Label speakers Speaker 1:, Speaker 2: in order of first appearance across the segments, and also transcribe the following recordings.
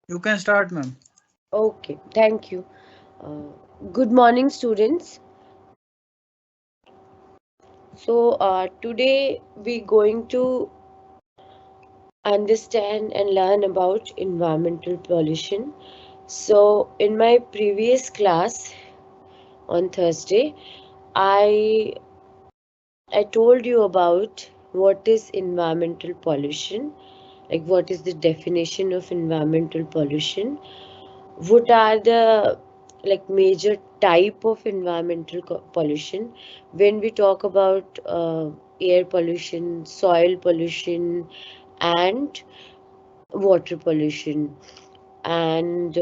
Speaker 1: You can start, ma'am.
Speaker 2: Okay, thank you. Uh, Good morning, students. Today we're going to understand and learn about environmental pollution. So, in my previous class on Thursday, I I told you about what is environmental pollution, like what is the definition of environmental pollution, what are the like major type of environmental pollution. When we talk about air pollution, soil pollution, and water pollution, and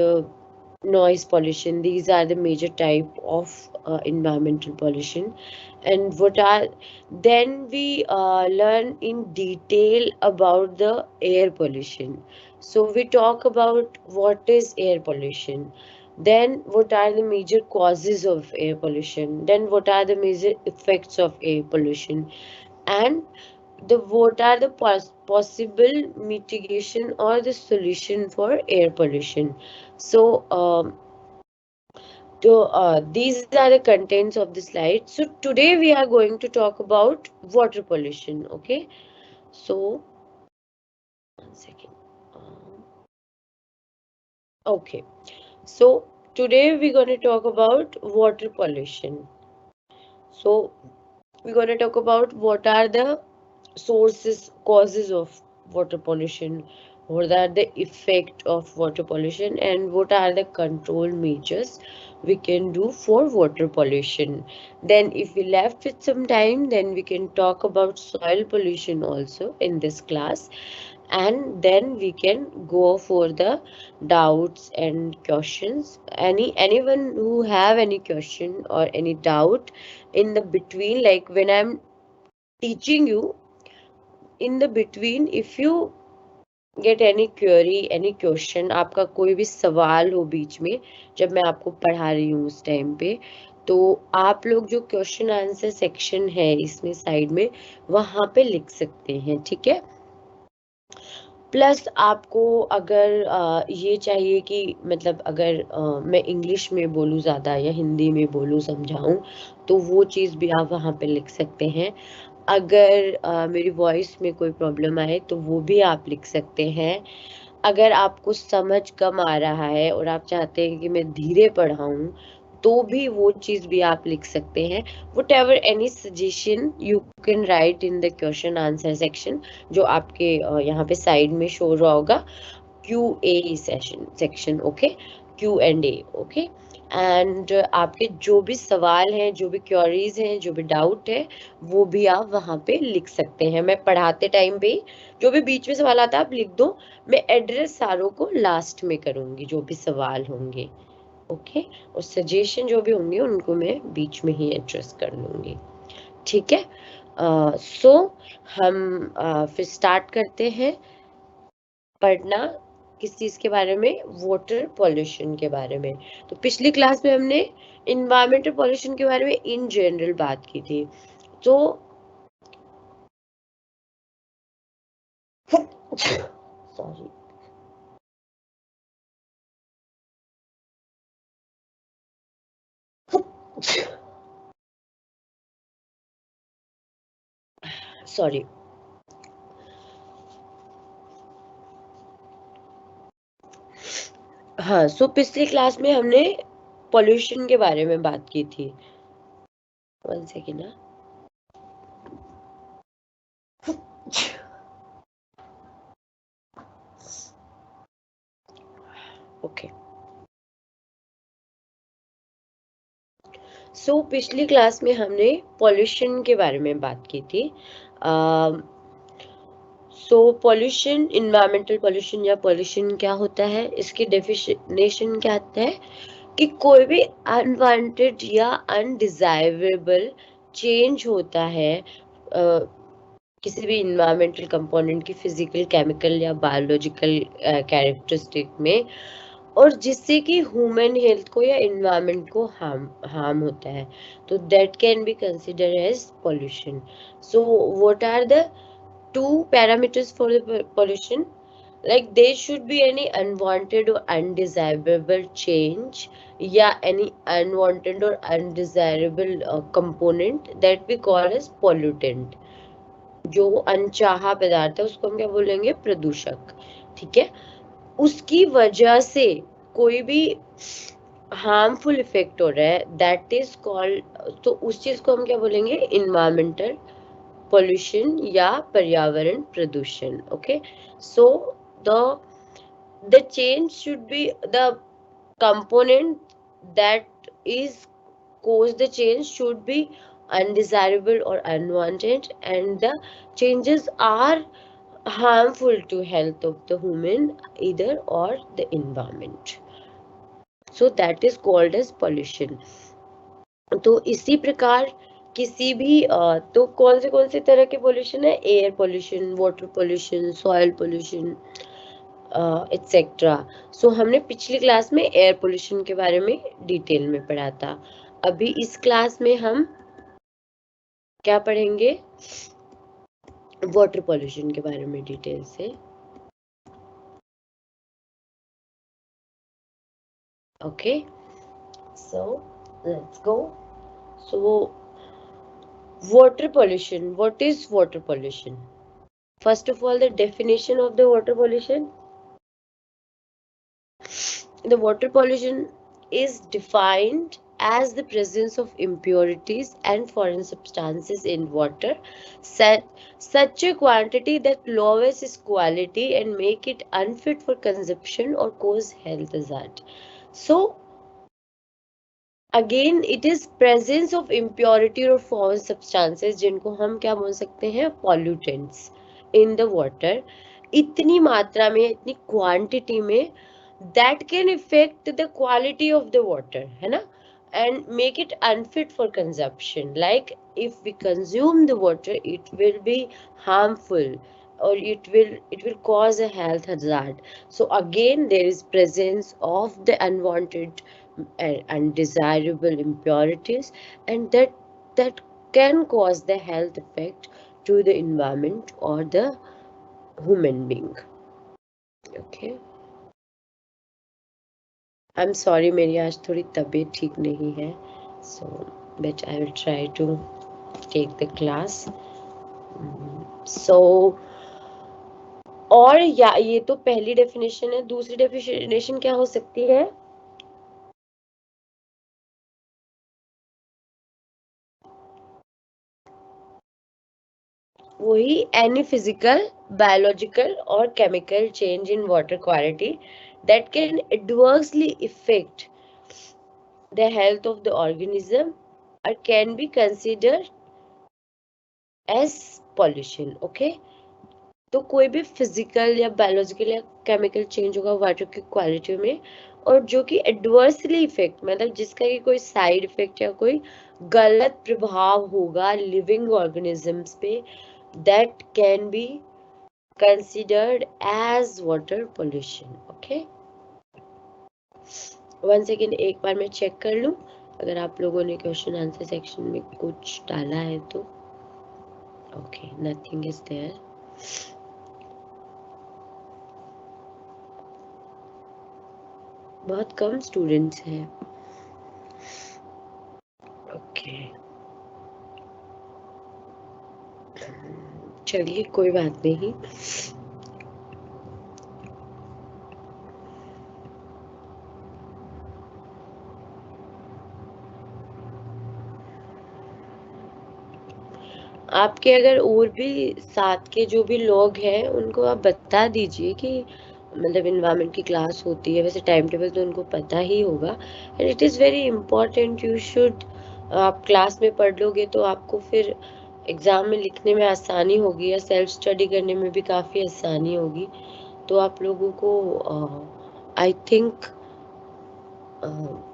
Speaker 2: noise pollution, these are the major type of environmental pollution. And what are then we learn in detail about the air pollution. So we talk about what is air pollution, then what are the major causes of air pollution, then what are the major effects of air pollution, and the what are the possible mitigation or the solution for air pollution. So these are the contents of the slide. So today we are going to talk about water pollution. Okay, so one second. Okay, so today we're going to talk about water pollution. So we're going to talk about what are the sources, causes of water pollution, what are the effect of water pollution, and what are the control measures we can do for water pollution. Then if we left with some time, then we can talk about soil pollution also in this class, and then we can go for the doubts and questions. Anyone who have any question or any doubt in the between, like when I'm teaching you, in the between if you get any query, any question, आपका कोई भी सवाल हो बीच में जब मैं आपको पढ़ा रही हूँ उस टाइम पे, तो आप लोग जो क्वेश्चन आंसर सेक्शन है इसमें साइड में वहां पे लिख सकते हैं, ठीक है। प्लस आपको अगर ये चाहिए कि मतलब अगर मैं इंग्लिश में बोलूँ ज़्यादा या हिंदी में बोलूँ समझाऊँ, तो वो चीज़ भी आप वहाँ पे लिख सकते हैं। अगर मेरी वॉइस में कोई प्रॉब्लम आए तो वो भी आप लिख सकते हैं। अगर आपको समझ कम आ रहा है और आप चाहते हैं कि मैं धीरे पढ़ाऊँ, तो भी वो चीज़ भी आप लिख सकते हैं। Whatever any suggestion you can write in the question answer section, जो आपके यहाँ पे साइड में शो रहा होगा, Q A section, okay, Q and A, okay. And आपके जो भी सवाल हैं, जो भी क्वेरीज हैं, जो भी डाउट है, वो भी आप वहाँ पे लिख सकते हैं। मैं पढ़ाते टाइम पे ही जो भी बीच में सवाल आता है आप लिख दो, मैं एड्रेस सारों को लास्ट में करूँगी जो भी सवाल होंगे, ओके। और सजेशन जो भी होंगे उनको मैं बीच में ही एड्रेस कर लूँगी, ठीक है। सो हम फिर स्टार्ट करते हैं पढ़ना किस चीज के बारे में, वाटर पॉल्यूशन के बारे में। तो पिछली क्लास में हमने इन्वायरमेंटल पॉल्यूशन के बारे में इन जनरल बात की थी। तो सॉरी, सॉरी। हाँ, सो पिछली क्लास में हमने पॉल्यूशन के बारे में बात की थी। वन सेकेंड ना। ओके, सो पिछली क्लास में हमने पॉल्यूशन के बारे में बात की थी। सो पॉल्यूशन, इन्वायरमेंटल पॉल्यूशन या पॉल्यूशन क्या होता है, इसकी डेफिनेशन क्या आता है कि कोई भी अनवांटेड या अनडिजायरेबल चेंज होता है किसी भी इन्वायरमेंटल कंपोनेंट की फिजिकल, केमिकल या बायोलॉजिकल कैरेक्टरिस्टिक में, और जिससे कि ह्यूमन हेल्थ को या इन्वायरमेंट को हार्म हार्म होता है, तो that can be consider as pollution. So what are the two parameters for the pollution? like there should be any unwanted or undesirable change या any unwanted or undesirable component that we call as pollutant. जो अनचाहा पदार्थ है उसको हम क्या बोलेंगे, प्रदूषक, ठीक है। उसकी वजह से कोई भी हार्मफुल इफेक्ट हो रहा है, दैट इज कॉल्ड, तो उस चीज को हम क्या बोलेंगे, इन्वायरमेंटल pollution या पर्यावरण प्रदूषण, okay. So the change should be the component that is cause the change should be undesirable or unwanted, and the changes are harmful to health of the human either or the environment, so that is called as pollution. तो इसी प्रकार किसी भी तो कौन से तरह के पोल्यूशन है, air pollution, water pollution, soil pollution etcetera. So हमने पिछली क्लास में एयर पोल्यूशन के बारे में डिटेल में पढ़ा था। अभी इस क्लास में हम क्या पढ़ेंगे, वाटर पोल्यूशन के बारे में डिटेल से, okay. So let's go. So water pollution, what is water pollution? First of all, the definition of the water pollution. The water pollution is defined as the presence of impurities and foreign substances in water, such a quantity that lowers its quality and make it unfit for consumption or cause health hazard. So again it is presence of impurity और foreign substances, जिनको हम क्या बोल सकते हैं, pollutants in the water, इतनी मात्रा में, इतनी क्वांटिटी में, that can effect the quality of the water, है ना, and make it unfit for consumption. Like if we consume the water, it will be harmful, or it will cause a health hazard. So again, there is presence of the unwanted and undesirable impurities, and that can cause the health effect to the environment or the human being, okay. I am sorry, मेरी आज थोड़ी तबीयत ठीक नहीं है, so but I will try to take the class. So और या ये तो पहली डेफिनेशन है। दूसरी डेफिनेशन क्या हो सकती है, वही एनी फिजिकल, बायोलॉजिकल और chemical change in water quality that can adversely affect the health of the organism or can be considered as pollution, okay। तो कोई भी फिजिकल या बायोलॉजिकल या केमिकल चेंज होगा वाटर की क्वालिटी में, और जो कि एडवर्सली इफेक्ट, मतलब जिसका कि कोई साइड इफेक्ट या कोई गलत प्रभाव होगा लिविंग ऑर्गेनिजम्स पे, that can be considered as water pollution, okay. One second, एक बार मैं चेक कर लूं अगर आप लोगों ने क्वेश्चन आंसर सेक्शन में कुछ डाला है तो, ओके, नथिंग इज देयर। बहुत कम स्टूडेंट्स हैं, ओके, चलिए कोई बात नहीं। आपके अगर और भी साथ के जो भी लोग हैं उनको आप बता दीजिए कि मतलब इन्वायरमेंट की क्लास होती है, वैसे टाइम टेबल तो उनको पता ही होगा, and it is very important, you should, आप क्लास में पढ़ लोगे तो आपको फिर एग्ज़ाम में लिखने में आसानी होगी या सेल्फ स्टडी करने में भी काफ़ी आसानी होगी। तो आप लोगों को आई थिंक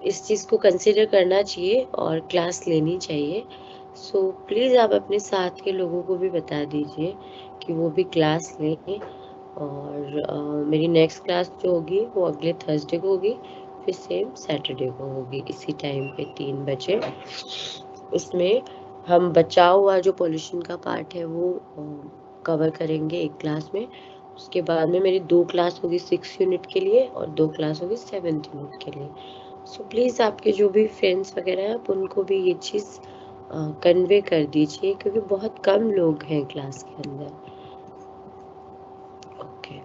Speaker 2: इस चीज़ को कंसिडर करना चाहिए और क्लास लेनी चाहिए। सो प्लीज़ आप अपने साथ के लोगों को भी बता दीजिए कि वो भी क्लास लें। और मेरी नेक्स्ट क्लास जो होगी वो अगले थर्सडे को होगी, फिर सेम सैटरडे को होगी इसी टाइम पे 3 बजे। इसमें हम बचा हुआ जो पोल्यूशन का पार्ट है वो कवर करेंगे एक क्लास में, उसके बाद में मेरी 2 क्लास होगी 6 यूनिट के लिए और 2 क्लास होगी 7th यूनिट के लिए। सो प्लीज़ आपके जो भी फ्रेंड्स वगैरह हैं आप उनको भी ये चीज़ कन्वे कर दीजिए, क्योंकि बहुत कम लोग हैं क्लास के अंदर। ओके,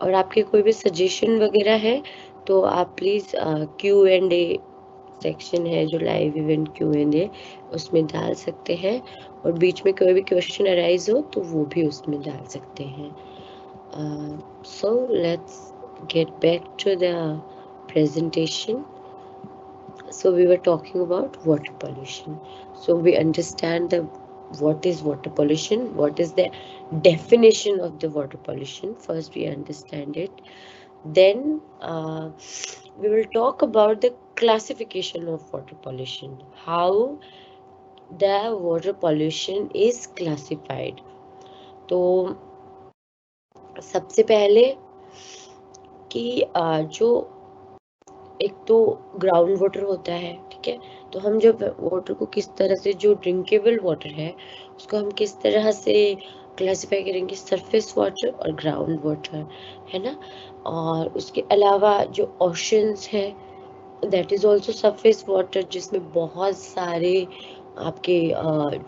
Speaker 2: और आपके कोई भी सजेशन वगैरह है तो आप प्लीज़ Q&A सेक्शन है जो लाइव इवेंट Q&A, उसमें डाल सकते हैं, और बीच में कोई भी क्वेश्चन अराइज हो तो वो भी उसमें डाल सकते हैं। So let's get back to the presentation. So we were talking about water pollution. So we understand what is water pollution, what is the definition of the water pollution. First we understand it. Then we will talk about the classification of water pollution, how the water pollution is classified. तो सबसे पहले कि जो एक तो ground water होता है, ठीक है, तो हम जब वाटर को किस तरह से, जो ड्रिंकेबल वाटर है उसको हम किस तरह से क्लासिफाई करेंगे, सरफेस वाटर और ग्राउंड वाटर, है ना। और उसके अलावा जो ओशंस है that is also surface water, जिसमें बहुत सारे आपके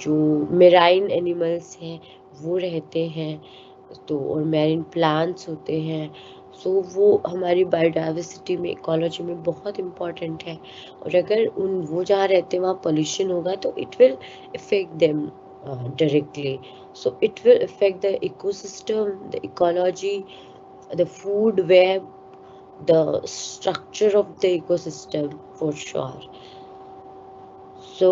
Speaker 2: जो मेराइन एनिमल्स हैं वो रहते हैं, तो और मैरीन प्लांट्स होते हैं। सो वो हमारी बायोडाइवर्सिटी में, इकोलॉजी में बहुत इम्पॉर्टेंट है, और अगर वो जहाँ रहते हैं वहाँ पोल्यूशन होगा तो it will effect them directly. So it will effect the ecosystem, the ecology, the food web, the structure of the ecosystem for sure. So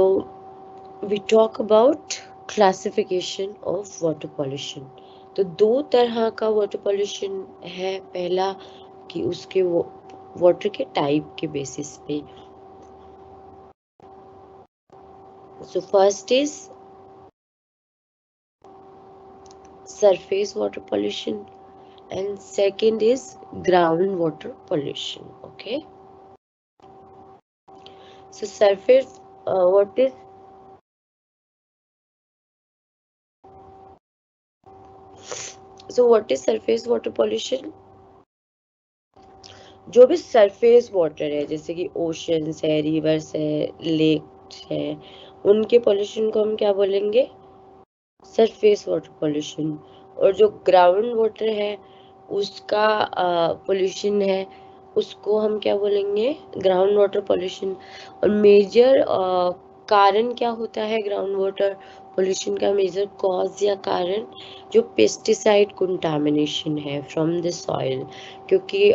Speaker 2: we talk about classification of water pollution. तो 2 तरह का water pollution है। पहला कि उसके water के type के basis पे। So first is surface water pollution and second is groundwater pollution. Okay, so surface what is surface water pollution? जो भी सरफेस वाटर है, जैसे कि ओशंस है, रिवर्स है, लेक्स है, उनके पोल्यूशन को हम क्या बोलेंगे, सरफेस वाटर पोल्यूशन। और जो ग्राउंड वाटर है उसका पोल्यूशन है, उसको हम क्या बोलेंगे, ग्राउंड वाटर पोल्यूशन। और मेजर कारण क्या होता है ग्राउंड वाटर पोल्यूशन का, मेजर कॉज या कारण जो पेस्टिसाइड कंटामिनेशन है फ्रॉम द सॉइल, क्योंकि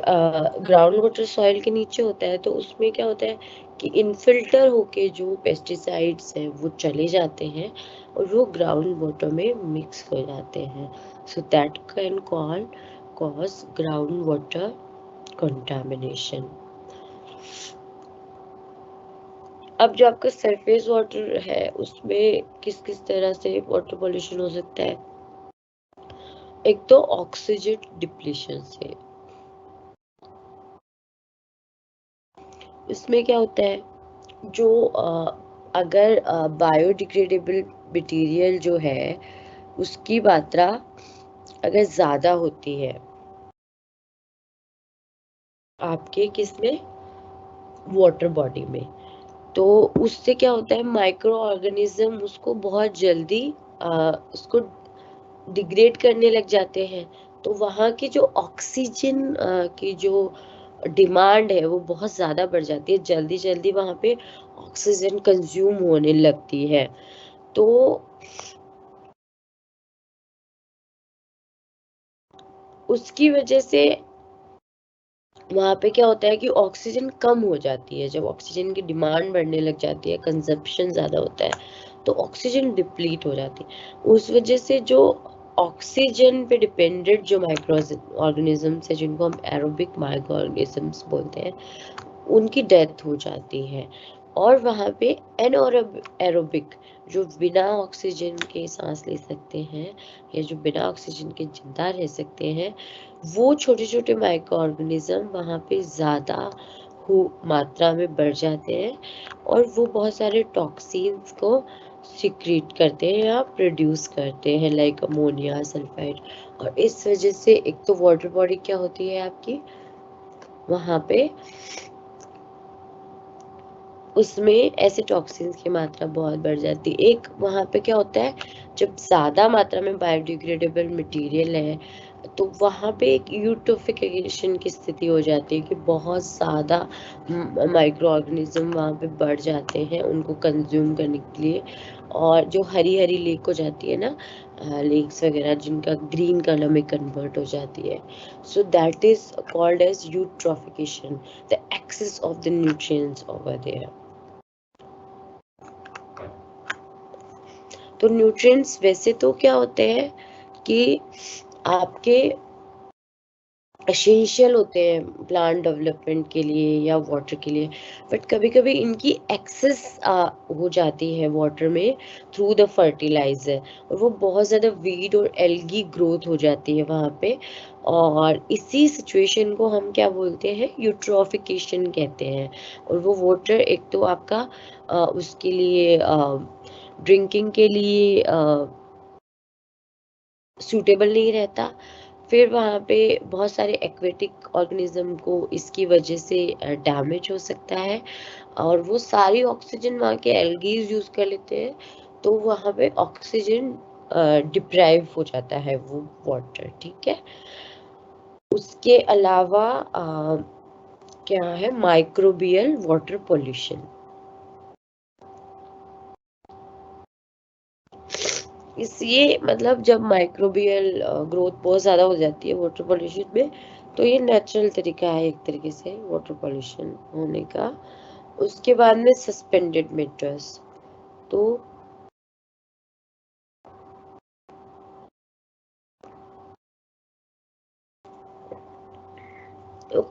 Speaker 2: ग्राउंड वाटर सॉइल के नीचे होता है, तो उसमें क्या होता है कि इनफिल्टर होके जो पेस्टिसाइड्स हैं वो चले जाते हैं और वो ग्राउंड वाटर में मिक्स हो जाते हैं। So that can cause ground water contamination. अब जो आपका सरफेस वाटर है उसमें किस किस तरह से वाटर पोल्यूशन हो सकता है। एक तो ऑक्सीजन डिप्लीशन से, इसमें क्या होता है, जो अगर बायोडिग्रेडेबल मटेरियल जो है उसकी मात्रा अगर ज्यादा होती है आपके किसमें, वाटर बॉडी में, तो उससे क्या होता है, माइक्रो ऑर्गेनिज्म उसको बहुत जल्दी उसको डिग्रेड करने लग जाते हैं। तो वहाँ की जो ऑक्सीजन की जो डिमांड है वो बहुत ज़्यादा बढ़ जाती है, जल्दी जल्दी वहाँ पे ऑक्सीजन कंज्यूम होने लगती है। तो उसकी वजह से वहाँ पे क्या होता है कि ऑक्सीजन कम हो जाती है। जब ऑक्सीजन की डिमांड बढ़ने लग जाती है, कंजप्शन ज़्यादा होता है, तो ऑक्सीजन डिप्लीट हो जाती है। उस वजह से जो ऑक्सीजन पे डिपेंडेंट जो माइक्रो ऑर्गेनिजम्स है, जिनको हम एरोबिक माइक्रो ऑर्गेनिजम्स बोलते हैं, उनकी डेथ हो जाती है। और वहाँ पे एरोबिक जो बिना ऑक्सीजन के सांस ले सकते हैं या जो बिना ऑक्सीजन के जिंदा रह सकते हैं, वो छोटे छोटे माइक्रो ऑर्गेनिज्म वहाँ पे ज़्यादा मात्रा में बढ़ जाते हैं और वो बहुत सारे टॉक्सिन्स को सिक्रीट करते हैं या प्रोड्यूस करते हैं, लाइक अमोनिया, सल्फाइड। और इस वजह से एक तो वाटर बॉडी क्या होती है आपकी, वहां पे उसमें ऐसे टॉक्सिन्स की मात्रा बहुत बढ़ जाती है। एक वहाँ पे क्या होता है, जब ज़्यादा मात्रा में बायोडिग्रेडेबल मटेरियल है तो वहाँ पे एक यूट्रोफिकेशन की स्थिति हो जाती है कि बहुत ज़्यादा माइक्रो ऑर्गेनिज्म वहाँ पे बढ़ जाते हैं उनको कंज्यूम करने के लिए। और जो हरी हरी लेक हो जाती है ना, लेक्स वगैरह जिनका ग्रीन कलर में कन्वर्ट हो जाती है, so that is called as eutrophication, the excess of the nutrients over there. तो न्यूट्रिएंट्स वैसे तो क्या होते हैं कि आपके एसेंशियल होते हैं प्लांट डेवलपमेंट के लिए या वाटर के लिए, बट कभी कभी इनकी एक्सेस हो जाती है वाटर में थ्रू द फर्टिलाइजर, और वो बहुत ज़्यादा वीड और एल्गी ग्रोथ हो जाती है वहाँ पे। और इसी सिचुएशन को हम क्या बोलते हैं, यूट्रोफिकेशन कहते हैं। और वो वाटर एक तो आपका उसके लिए ड्रिंकिंग के लिए सूटेबल नहीं रहता। फिर वहाँ पे बहुत सारे एक्वेटिक ऑर्गेनिज्म को इसकी वजह से डैमेज हो सकता है, और वो सारी ऑक्सीजन वहाँ के एल्गीज यूज कर लेते हैं, तो वहाँ पे ऑक्सीजन डिप्राइव हो जाता है वो वाटर। ठीक है, उसके अलावा क्या है, माइक्रोबियल वाटर पोल्यूशन। इस ये मतलब जब माइक्रोबियल ग्रोथ बहुत ज़्यादा हो जाती है वाटर पोल्यूशन में, तो ये नेचुरल तरीका है एक तरीके से वाटर पोल्यूशन होने का। उसके बाद में सस्पेंडेड मैटर्स, तो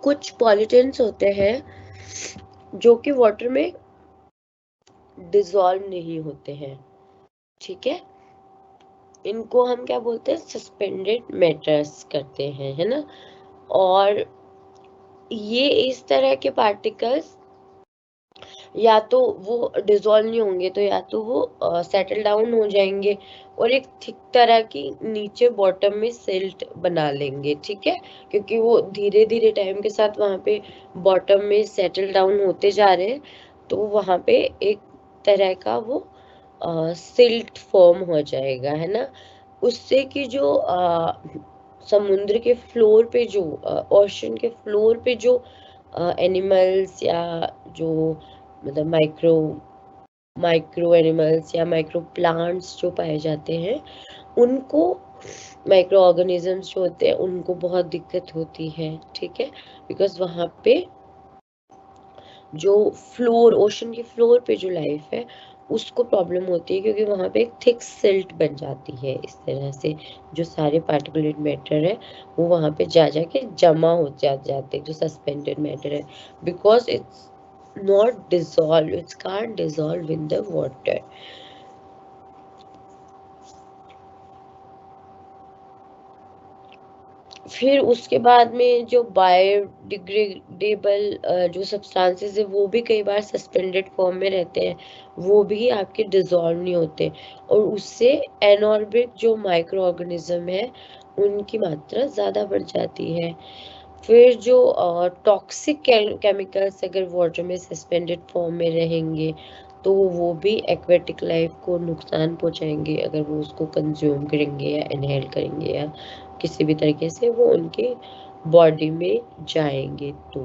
Speaker 2: कुछ पॉल्यूटेंट्स होते हैं जो कि वाटर में डिसॉल्व नहीं होते हैं। ठीक है, इनको हम क्या बोलते हैं, सस्पेंडेड मैटर्स करते हैं, है ना। और ये इस तरह के पार्टिकल्स या तो वो डिसॉल्व नहीं होंगे, तो या तो वो सेटल डाउन हो जाएंगे और एक थिक तरह की नीचे बॉटम में सिल्ट बना लेंगे। ठीक है, क्योंकि वो धीरे धीरे टाइम के साथ वहाँ पे बॉटम में सेटल डाउन होते जा रहे हैं, तो वहाँ पे एक तरह का वो सिल्ट फॉर्म हो जाएगा, है ना। उससे कि जो समुद्र के फ्लोर पे जो ओशन के फ्लोर पे जो एनिमल्स या जो मतलब माइक्रो एनिमल्स या माइक्रो प्लांट्स जो पाए जाते हैं, उनको माइक्रो ऑर्गेनिजम्स जो होते हैं उनको बहुत दिक्कत होती है। ठीक है, बिकॉज वहाँ पे जो फ्लोर, ओशन के फ्लोर पे जो लाइफ है उसको प्रॉब्लम होती है, क्योंकि वहाँ पे एक थिक सिल्ट बन जाती है। इस तरह से जो सारे पार्टिकुलेट मैटर है वो वहाँ पे जा जाके जमा हो जाते हैं, जो सस्पेंडेड मैटर है, because it's not dissolve, it's can't dissolve in the water. फिर उसके बाद में जो बायोडिग्रेडेबल जो सब्सटेंसेस है वो भी कई बार सस्पेंडेड फॉर्म में रहते हैं, वो भी आपके डिसॉल्व नहीं होते, और उससे एनॉर्बिक जो माइक्रो ऑर्गेनिज्म है उनकी मात्रा ज़्यादा बढ़ जाती है। फिर जो टॉक्सिक केमिकल्स अगर वाटर में सस्पेंडेड फॉर्म में रहेंगे तो वो भी एक्वेटिक लाइफ को नुकसान पहुंचाएंगे, अगर वो उसको कंज्यूम करेंगे या इनहेल करेंगे या किसी भी तरीके से वो उनके बॉडी में जाएंगे। तो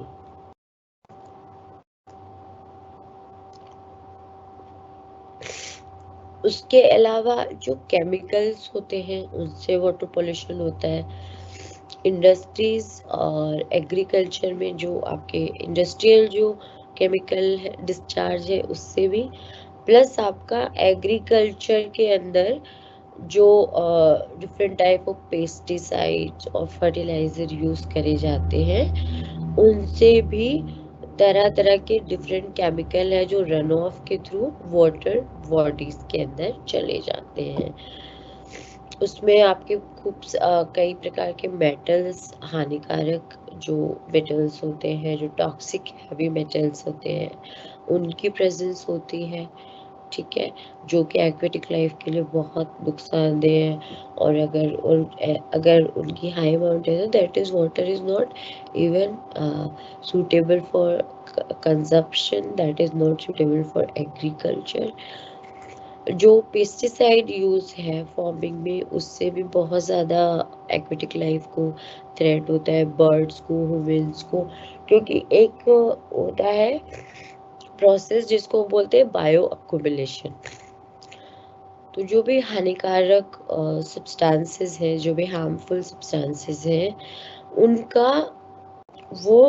Speaker 2: उसके अलावा जो केमिकल्स होते हैं उनसे वाटर पोल्यूशन होता है। इंडस्ट्रीज और एग्रीकल्चर में जो आपके इंडस्ट्रियल जो केमिकल डिस्चार्ज है उससे भी, प्लस आपका एग्रीकल्चर के अंदर जो डिफरेंट टाइप ऑफ पेस्टिसाइड्स और फर्टिलाइजर यूज करे जाते हैं उनसे भी तरह तरह के डिफरेंट केमिकल है जो रन ऑफ के थ्रू वाटर बॉडीज के अंदर चले जाते हैं। उसमें आपके खूब कई प्रकार के मेटल्स, हानिकारक जो मेटल्स होते हैं, जो टॉक्सिक हैवी मेटल्स होते हैं, उनकी प्रेजेंस होती है। ठीक है, जो कि एक्वेटिक लाइफ के लिए बहुत नुकसानदेह है। और अगर उनकी हाई अमाउंट है तो that is water is not even suitable for consumption, that is not suitable for agriculture। जो पेस्टिसाइड यूज है फार्मिंग में, उससे भी बहुत ज़्यादा एक्वेटिक लाइफ को थ्रेट होता है, बर्ड्स को, ह्यूमन्स को। क्योंकि एक होता है प्रोसेस जिसको बोलते हैं बायो अक्यूमुलेशन। तो जो भी हानिकारक सब्सटेंसेस हैं, जो भी हार्मफुल सब्सटेंसेस हैं, उनका वो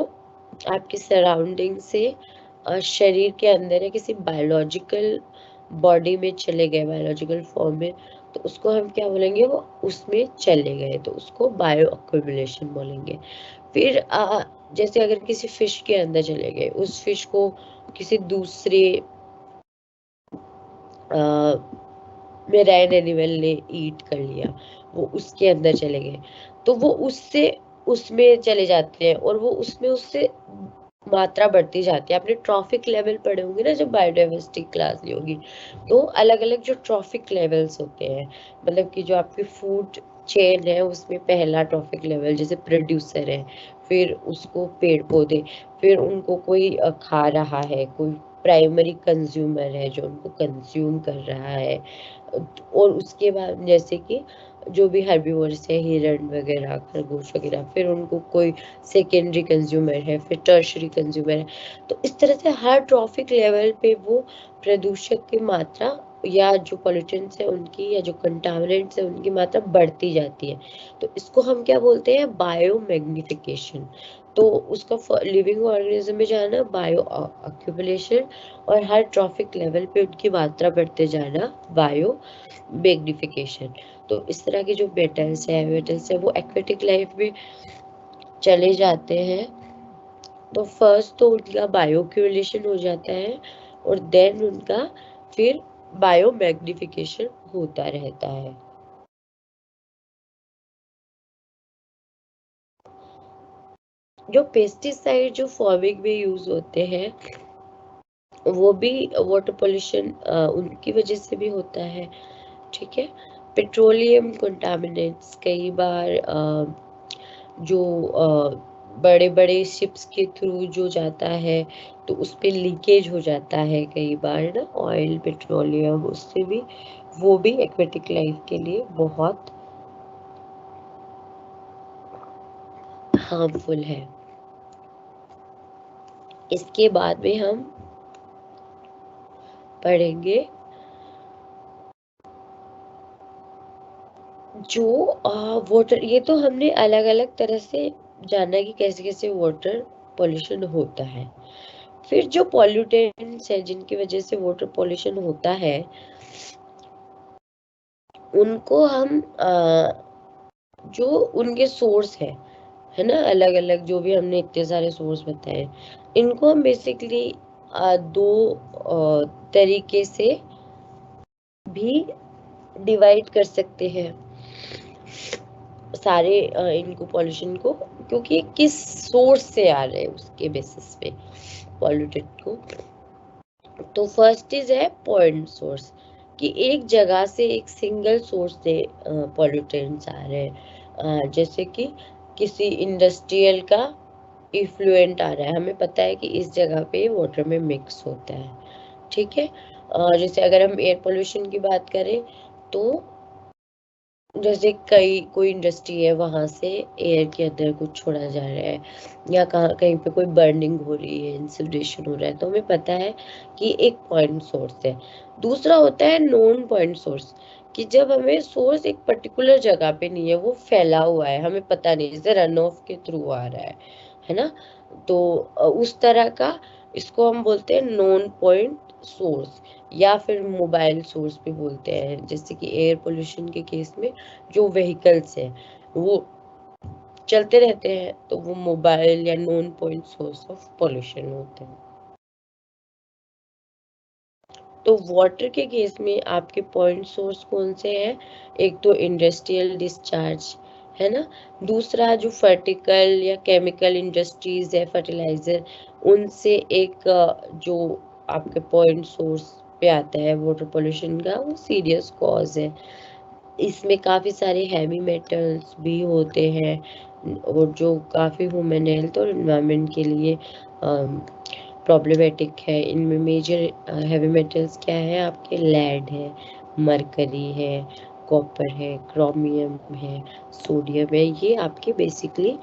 Speaker 2: आपके सराउंडिंग से शरीर के अंदर है, किसी बायोलॉजिकल बॉडी में चले गए, बायोलॉजिकल फॉर्म में, तो उसको हम क्या बोलेंगे, वो उसमें चले गए, तो उसको बायो अक्यूमुलेशन बोलेंगे। फिर जैसे अगर किसी फिश के अंदर चले गए, उस फिश को किसी दूसरे मेराइन एनिमल ने ईट कर लिया, वो उसके अंदर चले गए, तो वो उसमें चले जाते हैं, और वो उससे मात्रा बढ़ती जाती है। आपने ट्रॉफिक लेवल पढ़े होंगे ना जब बायोडाइवर्सिटी क्लास ली होगी, तो अलग अलग जो ट्रॉफिक लेवल्स होते हैं, मतलब कि जो आपकी फूड चेन है उसमें पहला ट्रॉफिक लेवल जैसे प्रोड्यूसर है, फिर उसको पेड़ पौधे, फिर उनको कोई खा रहा है, कोई प्राइमरी कंज्यूमर है जो उनको कंज्यूम कर रहा है, और उसके बाद जैसे कि जो भी हर्बीवोर्स है, हिरण वगैरह, खरगोश वगैरह, फिर उनको कोई सेकेंडरी कंज्यूमर है, फिर टर्शरी कंज्यूमर है। तो इस तरह से हर ट्रॉफिक लेवल पे वो प्रदूषक की मात्रा या जो पॉल्यूटेंट्स है उनकी, या जो कंटामिनेंट्स है उनकी मात्रा बढ़ती जाती है। तो इसको हम क्या बोलते हैं, बायो मैग्निफिकेशन। तो उसका लिविंग ऑर्गेनिज्म में जाना बायो अक्यूमुलेशन, और हर ट्रॉफिक लेवल पे उनकी मात्रा बढ़ते जाना बायो मैग्निफिकेशन। तो इस तरह के जो मेटल्स है वो एक्वेटिक लाइफ में चले जाते हैं। तो फर्स्ट तो उनका बायो एक्यूमुलेशन हो जाता है, और देन उनका फिर बायो मैग्निफिकेशन होता रहता है। जो पेस्टिसाइड जो फार्मिंग में यूज होते हैं, वो भी वाटर पोल्यूशन उनकी वजह से भी होता है। ठीक है, पेट्रोलियम कंटामिनेंट्स कई बार जो बड़े बड़े शिप्स के थ्रू जो जाता है, तो उस पर लीकेज हो जाता है कई बार ना, ऑयल, पेट्रोलियम, उससे भी वो भी एक्वेटिक लाइफ के लिए बहुत हार्मफुल है। इसके बाद में हम पढ़ेंगे जो वाटर, ये तो हमने अलग अलग तरह से जाना कि कैसे कैसे वाटर पॉल्यूशन होता है। फिर जो पॉल्यूटेंट्स है जिनकी वजह से वाटर पॉल्यूशन होता है, उनको हम जो उनके सोर्स है ना, अलग अलग जो भी हमने इतने सारे सोर्स बताए, इनको हम बेसिकली दो तरीके से भी डिवाइड कर सकते हैं सारे इनको पॉल्यूशन को, क्योंकि ये किस सोर्स से आ रहे हैं उसके बेसिस पे पॉल्यूटेंट को। तो फर्स्ट इज है पॉइंट सोर्स, कि एक जगह से एक सिंगल सोर्स से पॉल्यूटेंट्स आ रहे हैं। जैसे कि किसी इंडस्ट्रियल का इफ्लुएंट आ रहा है, हमें पता है कि इस जगह पे वाटर में मिक्स होता है। ठीक है, जैसे अगर हम एयर पोल्यूशन की बात करें, तो जैसे कोई इंडस्ट्री है, वहां से एयर के अंदर कुछ छोड़ा जा रहा है, या कहीं पे कोई बर्निंग हो रही है, इंसिनरेशन हो रहा है, तो हमें पता है कि एक पॉइंट सोर्स है। दूसरा होता है नॉन पॉइंट सोर्स, कि जब हमें सोर्स एक पर्टिकुलर जगह पे नहीं है, वो फैला हुआ है, हमें पता नहीं, जैसे रन ऑफ के थ्रू आ रहा है ना, तो उस तरह का इसको हम बोलते हैं नॉन पॉइंट सोर्स, या फिर मोबाइल सोर्स भी बोलते हैं। जैसे कि एयर पोल्यूशन के केस में जो व्हीकल्स है वो चलते रहते हैं, तो वो मोबाइल या non point source of pollution होते हैं। तो वाटर के केस में आपके पॉइंट सोर्स कौन से हैं, एक तो इंडस्ट्रियल डिस्चार्ज है ना, दूसरा जो फर्टिकल या केमिकल इंडस्ट्रीज है, फर्टिलाइजर, उनसे एक जो आपके पॉइंट सोर्स पे आता है वाटर पोल्यूशन का, वो सीरियस कॉज है। इसमें काफ़ी सारे हैवी मेटल्स भी होते हैं और जो काफ़ी ह्यूमन हेल्थ और एनवायरनमेंट के लिए प्रॉब्लमेटिक है। इनमें मेजर हैवी मेटल्स क्या है आपके, लेड है, मरकरी है, कॉपर है, क्रोमियम है, सोडियम है। ये आपके बेसिकली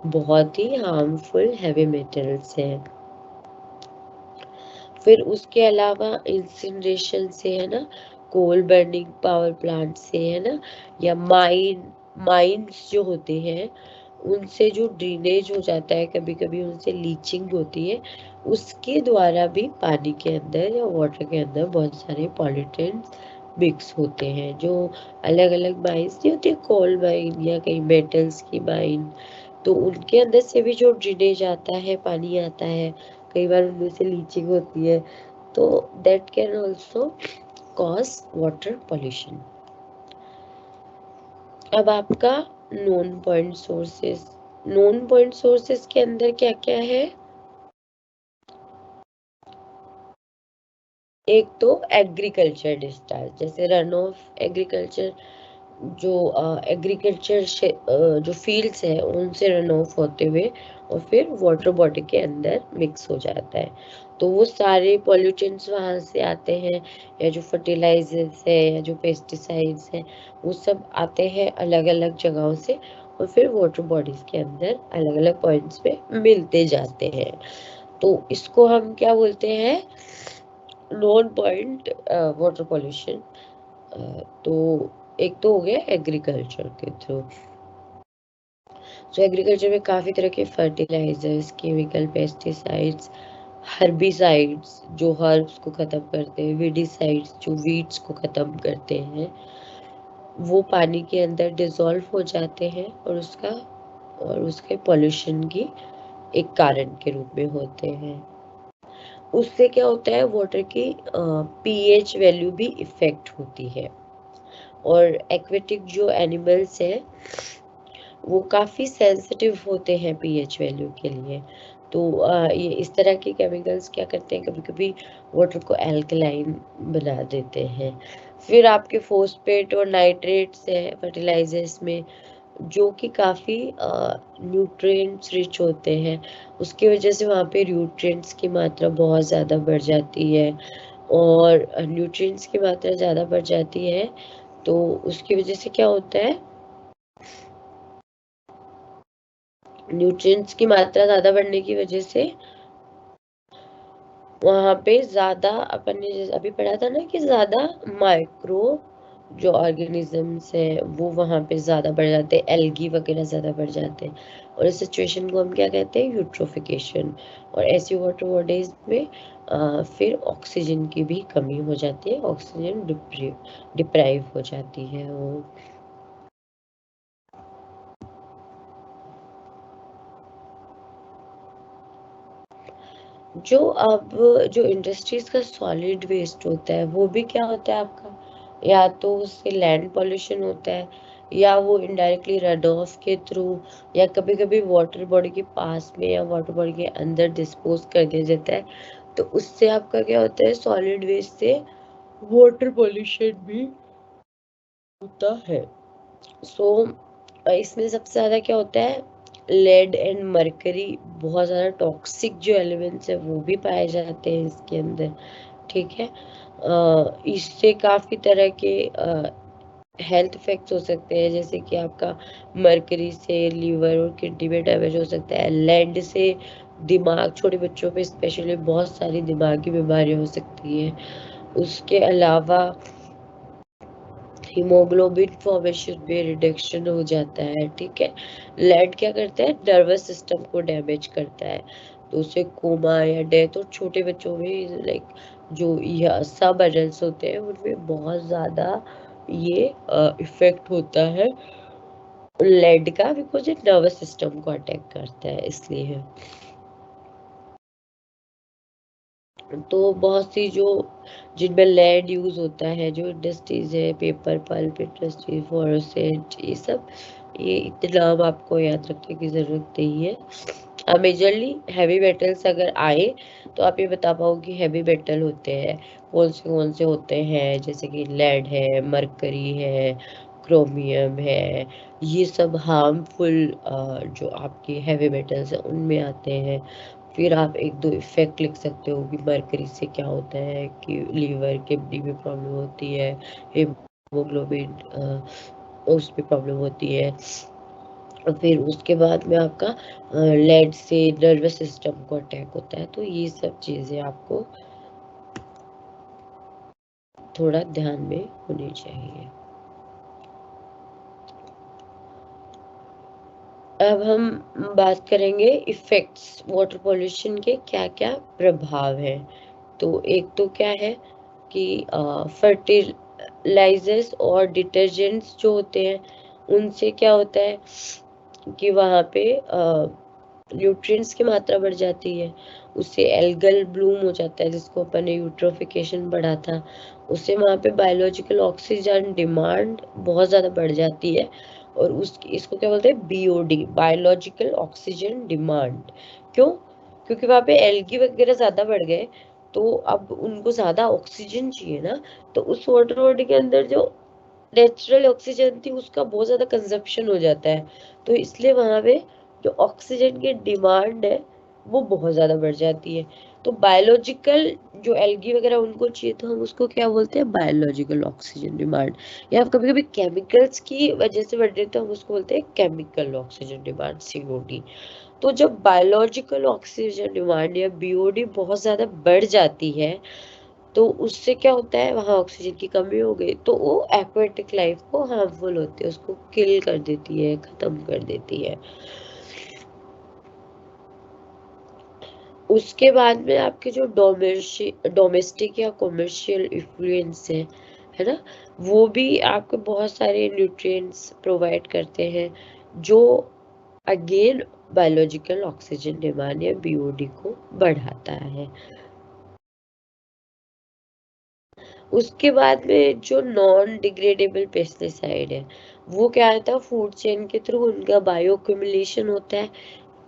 Speaker 2: बहुत ही हार्मफुल हैवी मेटल्स हैं। फिर उसके अलावा इंसिनरेशन से है ना, कोल बर्निंग पावर प्लांट से है ना, या माइंस जो होते हैं उनसे जो ड्रेनेज हो जाता है, कभी कभी उनसे लीचिंग होती है, उसके द्वारा भी पानी के अंदर या वाटर के अंदर बहुत सारे पॉल्यूटेंट्स मिक्स होते हैं। जो अलग अलग माइंस नहीं होती, कोल माइन या कहीं मेटल्स की माइन, तो उनके अंदर से भी जो ड्रेनेज आता है, पानी आता है, कई बार उनमें से लीचिंग होती है, तो that can also cause water pollution. अब आपका non point sources, non point sources के अंदर क्या क्या है, एक तो एग्रीकल्चर डिस्चार्ज, जैसे रन ऑफ एग्रीकल्चर, जो एग्रीकल्चर जो फील्ड्स है उनसे रन ऑफ होते हुए और फिर वाटर बॉडी के अंदर मिक्स हो जाता है, तो वो सारे पॉल्यूटेंट्स वहाँ से आते हैं, या जो फर्टिलाइजर्स है या जो पेस्टिसाइड्स हैं वो सब आते हैं अलग अलग जगहों से और फिर वाटर बॉडीज के अंदर अलग अलग पॉइंट्स पे मिलते जाते हैं। तो इसको हम क्या बोलते हैं, नॉन पॉइंट वाटर पॉल्यूशन। तो एक तो हो गया एग्रीकल्चर के थ्रू। सो एग्रीकल्चर में काफ़ी तरह के फर्टिलाइजर्स, केमिकल, पेस्टिसाइड्स, हर्बिसाइड्स जो हर्ब्स को ख़त्म करते हैं, वीडिसाइड्स जो वीड्स को ख़त्म करते हैं, वो पानी के अंदर डिज़ोल्व हो जाते हैं और उसके पॉल्यूशन की एक कारण के रूप में होते हैं। उससे क्या होता है, वाटर की पीएच वैल्यू भी इफेक्ट होती है, और एक्वेटिक जो एनिमल्स हैं वो काफ़ी सेंसिटिव होते हैं पीएच वैल्यू के लिए। तो ये इस तरह के केमिकल्स क्या करते हैं, कभी कभी वाटर को एल्कलाइन बना देते हैं। फिर आपके फॉस्फेट और नाइट्रेट्स हैं फर्टिलाइजर्स में, जो कि काफ़ी न्यूट्रिएंट्स रिच होते हैं, उसकी वजह से वहाँ पे न्यूट्रिएंट्स की मात्रा बहुत ज़्यादा बढ़ जाती है, और न्यूट्रिएंट्स की मात्रा ज़्यादा बढ़ जाती है तो उसकी वजह से क्या होता है, न्यूट्रिएंट्स की मात्रा ज़्यादा बढ़ने की वजह से वहाँ पे ज़्यादा, अपन ने जैसे अभी पढ़ा था ना कि ज़्यादा माइक्रो जो ऑर्गेनिजम्स हैं वो वहाँ पे ज़्यादा बढ़ जाते हैं, एल्गी वगैरह ज़्यादा बढ़ जाते हैं, और इस सिचुएशन को हम क्या कहते हैं, यूट्रोफिकेशन। और ऐसी वाटर बॉडीज में फिर ऑक्सीजन की भी कमी हो जाती है, ऑक्सीजन डिप्राइव हो जाती है वो। जो इंडस्ट्रीज का सॉलिड वेस्ट होता है वो भी क्या होता है आपका, या तो उससे लैंड पॉल्यूशन होता है, या वो इनडायरेक्टली रन ऑफ के थ्रू, या कभी कभी वाटर बॉडी के पास में या वाटर बॉडी के अंदर डिस्पोज कर दिया जाता है, तो उससे आपका क्या होता है, सॉलिड वेस्ट से वाटर पॉल्यूशन भी होता है। सो इसमें सबसे ज़्यादा क्या होता है, लेड एंड मरकरी, बहुत ज़्यादा टॉक्सिक जो एलिमेंट्स है वो भी पाए जाते हैं इसके अंदर, ठीक है। इससे काफ़ी तरह के हेल्थ इफेक्ट्स हो सकते हैं, जैसे कि आपका मरकरी से लीवर और किडनी में डैमेज हो सकता है, लेड से दिमाग, छोटे बच्चों पे स्पेशली बहुत सारी दिमागी बीमारियां हो सकती है। उसके अलावा हीमोग्लोबिन फॉर्मेशन में रिडक्शन हो जाता है, ठीक है। लेड क्या करता है, नर्वस सिस्टम को डैमेज करता है, तो उससे कोमा या डेथ, और छोटे बच्चों में लाइक जो या सब एडल्ट्स होते हैं उनमें बहुत ज़्यादा ये इफेक्ट होता है लेड का, बिकॉज ये नर्वस सिस्टम को अटैक करता है इसलिए। तो बहुत सी जो जिनमें लेड यूज होता है, जो इंडस्ट्रीज है, पेपर पल्प इंडस्ट्री, फॉरेस्ट, ये सब, ये इतने नाम आपको याद रखने की जरूरत नहीं है। मेजरली हैवी मेटल्स अगर आए तो आप ये बता पाओ कि हैवी मेटल होते हैं कौन से होते हैं, जैसे कि लेड है, मरकरी है, क्रोमियम है, ये सब हार्मफुल जो आपके हैवी मेटल्स हैं उनमें आते हैं। फिर आप एक दो इफेक्ट लिख सकते हो कि मरकरी से क्या होता है कि लीवर किडनी में प्रॉब्लम होती है, हीमोग्लोबिन उस पे प्रॉब्लम होती है। और फिर उसके बाद में आपका लेड से नर्वस सिस्टम को अटैक होता है। तो ये सब चीज़ें आपको थोड़ा ध्यान में होनी चाहिए। अब हम बात करेंगे इफेक्ट्स, वाटर पॉल्यूशन के क्या क्या प्रभाव हैं। तो एक तो क्या है कि फर्टिलाइजर्स और डिटर्जेंट्स जो होते हैं उनसे क्या होता है कि वहाँ पे न्यूट्रिएंट्स की मात्रा बढ़ जाती है, उससे एल्गल ब्लूम हो जाता है जिसको अपन ने यूट्रोफिकेशन बढ़ा था, उससे वहाँ पे बायोलॉजिकल ऑक्सीजन डिमांड बहुत ज़्यादा बढ़ जाती है। और उस इसको क्या बोलते हैं, बीओडी, बायोलॉजिकल ऑक्सीजन डिमांड। क्यों? क्योंकि वहाँ पे एल्गी वगैरह ज़्यादा बढ़ गए, तो अब उनको ज़्यादा ऑक्सीजन चाहिए ना, तो उस वाटर बॉडी के अंदर जो नेचुरल ऑक्सीजन थी उसका बहुत ज़्यादा कंजप्शन हो जाता है। तो इसलिए वहाँ पे जो ऑक्सीजन की डिमांड है वो बहुत ज़्यादा बढ़ जाती है। तो बायोलॉजिकल जो एल्गी वगैरह उनको चाहिए, तो हम उसको क्या बोलते हैं, बायोलॉजिकल ऑक्सीजन डिमांड। या कभी कभी केमिकल्स की वजह से बढ़ रही है तो हम उसको बोलते हैं केमिकल ऑक्सीजन डिमांड, सीओडी। तो जब बायोलॉजिकल ऑक्सीजन डिमांड या बीओडी बहुत ज़्यादा बढ़ जाती है तो उससे क्या होता है, वहाँ ऑक्सीजन की कमी हो गई तो वो एक्वेटिक लाइफ को हार्मफुल होती है, उसको किल कर देती है, खत्म कर देती है। उसके बाद में आपके जो डोमेस्टिक या कॉमर्शियल इफ्लुएंस है ना, वो भी आपको बहुत सारे न्यूट्रिएंट्स प्रोवाइड करते हैं जो अगेन बायोलॉजिकल ऑक्सीजन डिमांड या बीओडी को बढ़ाता है। उसके बाद में जो नॉन डिग्रेडेबल पेस्टिसाइड है वो क्या आता है, फूड चेन के थ्रू उनका बायो एक्यूमुलेशन होता है,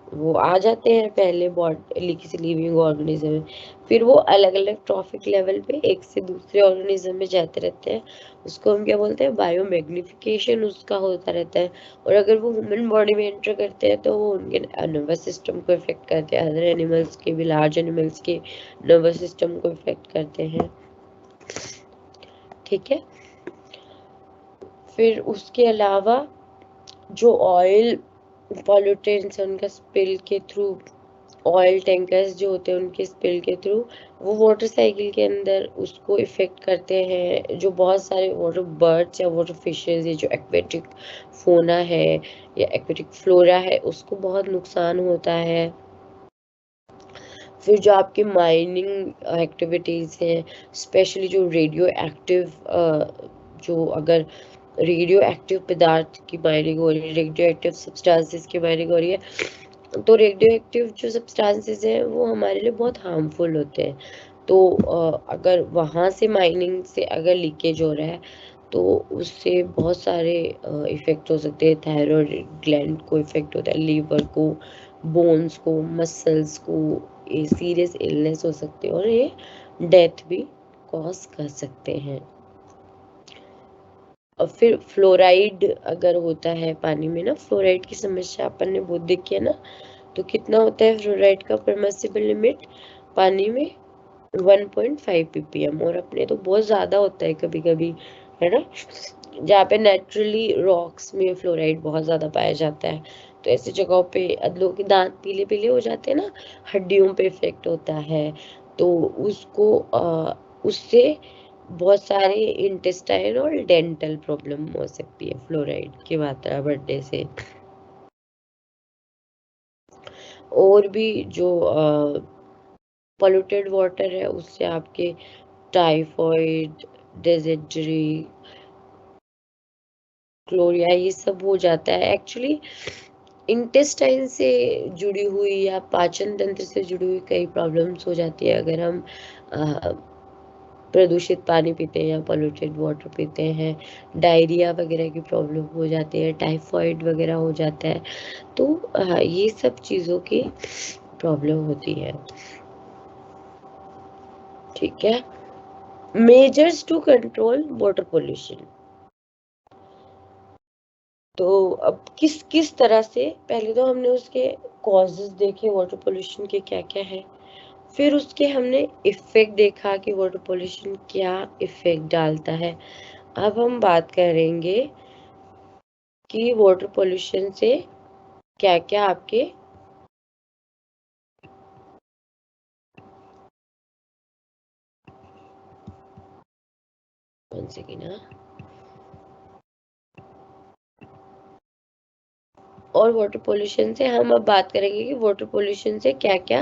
Speaker 2: वो आ जाते हैं पहले बॉडी किसी लिविंग ऑर्गेनिज्म में, फिर वो अलग अलग ट्रॉफिक लेवल पे एक से दूसरे ऑर्गेनिज्म में जाते रहते हैं, उसको हम क्या बोलते हैं, बायो मैग्निफिकेशन उसका होता रहता है। और अगर वो ह्यूमन बॉडी में एंटर करते हैं तो वो उनके नर्वस सिस्टम को इफेक्ट करते हैं, अदर एनिमल्स के भी, लार्ज एनिमल्स के नर्वस सिस्टम को इफेक्ट करते हैं। ठीक है। फिर उसके अलावा जो ऑयल पॉल्यूटेंट्स हैं उनका स्पिल के थ्रू, ऑयल टैंकर्स जो होते हैं उनके स्पिल के थ्रू वो वाटर साइकिल के अंदर उसको इफेक्ट करते हैं। जो बहुत सारे वाटर बर्ड्स या वाटर फिशेज, ये जो एक्वेटिक फोना है या एक्वेटिक फ्लोरा है, उसको बहुत नुकसान होता है। फिर जो आपकी माइनिंग एक्टिविटीज़ हैं, स्पेशली जो रेडियो एक्टिव, जो अगर रेडियो एक्टिव पदार्थ की माइनिंग हो रही है, रेडियो एक्टिव सब्सटेंसेस की माइनिंग हो रही है, तो रेडियो एक्टिव जो सब्सटेंसेस हैं वो हमारे लिए बहुत हार्मफुल होते हैं। तो अगर वहाँ से माइनिंग से अगर लीकेज हो रहा है तो उससे बहुत सारे इफ़ेक्ट हो सकते हैं, थायराइड ग्लैंड को इफ़ेक्ट होता है, लीवर को, बोन्स को, मसल्स को, ये सीरियस इलनेस हो सकते हैं और ये डेथ भी कॉज कर सकते हैं। और फिर फ्लोराइड अगर होता है पानी में ना, फ्लोराइड की समस्या अपन ने बहुत देखी है ना, तो कितना होता है फ्लोराइड का परमिसिबल लिमिट पानी में, 1.5 ppm, और अपने तो बहुत ज़्यादा होता है कभी कभी, है ना, जहाँ पे नेचुरली रॉक्स में फ्लोराइड बहुत ज़्यादा पाया जाता है। तो ऐसी जगहों पे लोगों के दांत पीले पीले हो जाते हैं ना, हड्डियों पे इफेक्ट होता है, तो उसको उससे बहुत सारे इंटेस्टाइन और डेंटल प्रॉब्लम हो सकती है फ्लोराइड की मात्रा बढ़ने से। और भी जो पोल्यूटेड वाटर है उससे आपके टाइफॉइड, डिसेंट्री, क्लोरिया, ये सब हो जाता है। एक्चुअली इंटेस्टाइन से जुड़ी हुई या पाचन तंत्र से जुड़ी हुई कई प्रॉब्लम्स हो जाती है अगर हम प्रदूषित पानी पीते हैं या पोल्यूटेड वाटर पीते हैं। डायरिया वगैरह की प्रॉब्लम हो जाती है, टाइफॉइड वगैरह हो जाता है, तो ये सब चीज़ों की प्रॉब्लम होती है। ठीक है। Measures to control water pollution. तो अब किस किस तरह से, पहले तो हमने उसके कॉजेस देखे वाटर पोल्यूशन के क्या क्या है, फिर उसके हमने इफेक्ट देखा कि वाटर पोल्यूशन क्या इफेक्ट डालता है। अब हम बात करेंगे कि वाटर पोल्यूशन से क्या क्या आपके कौन से की ना, और वाटर पोल्यूशन से हम अब बात करेंगे कि वाटर पोल्यूशन से क्या क्या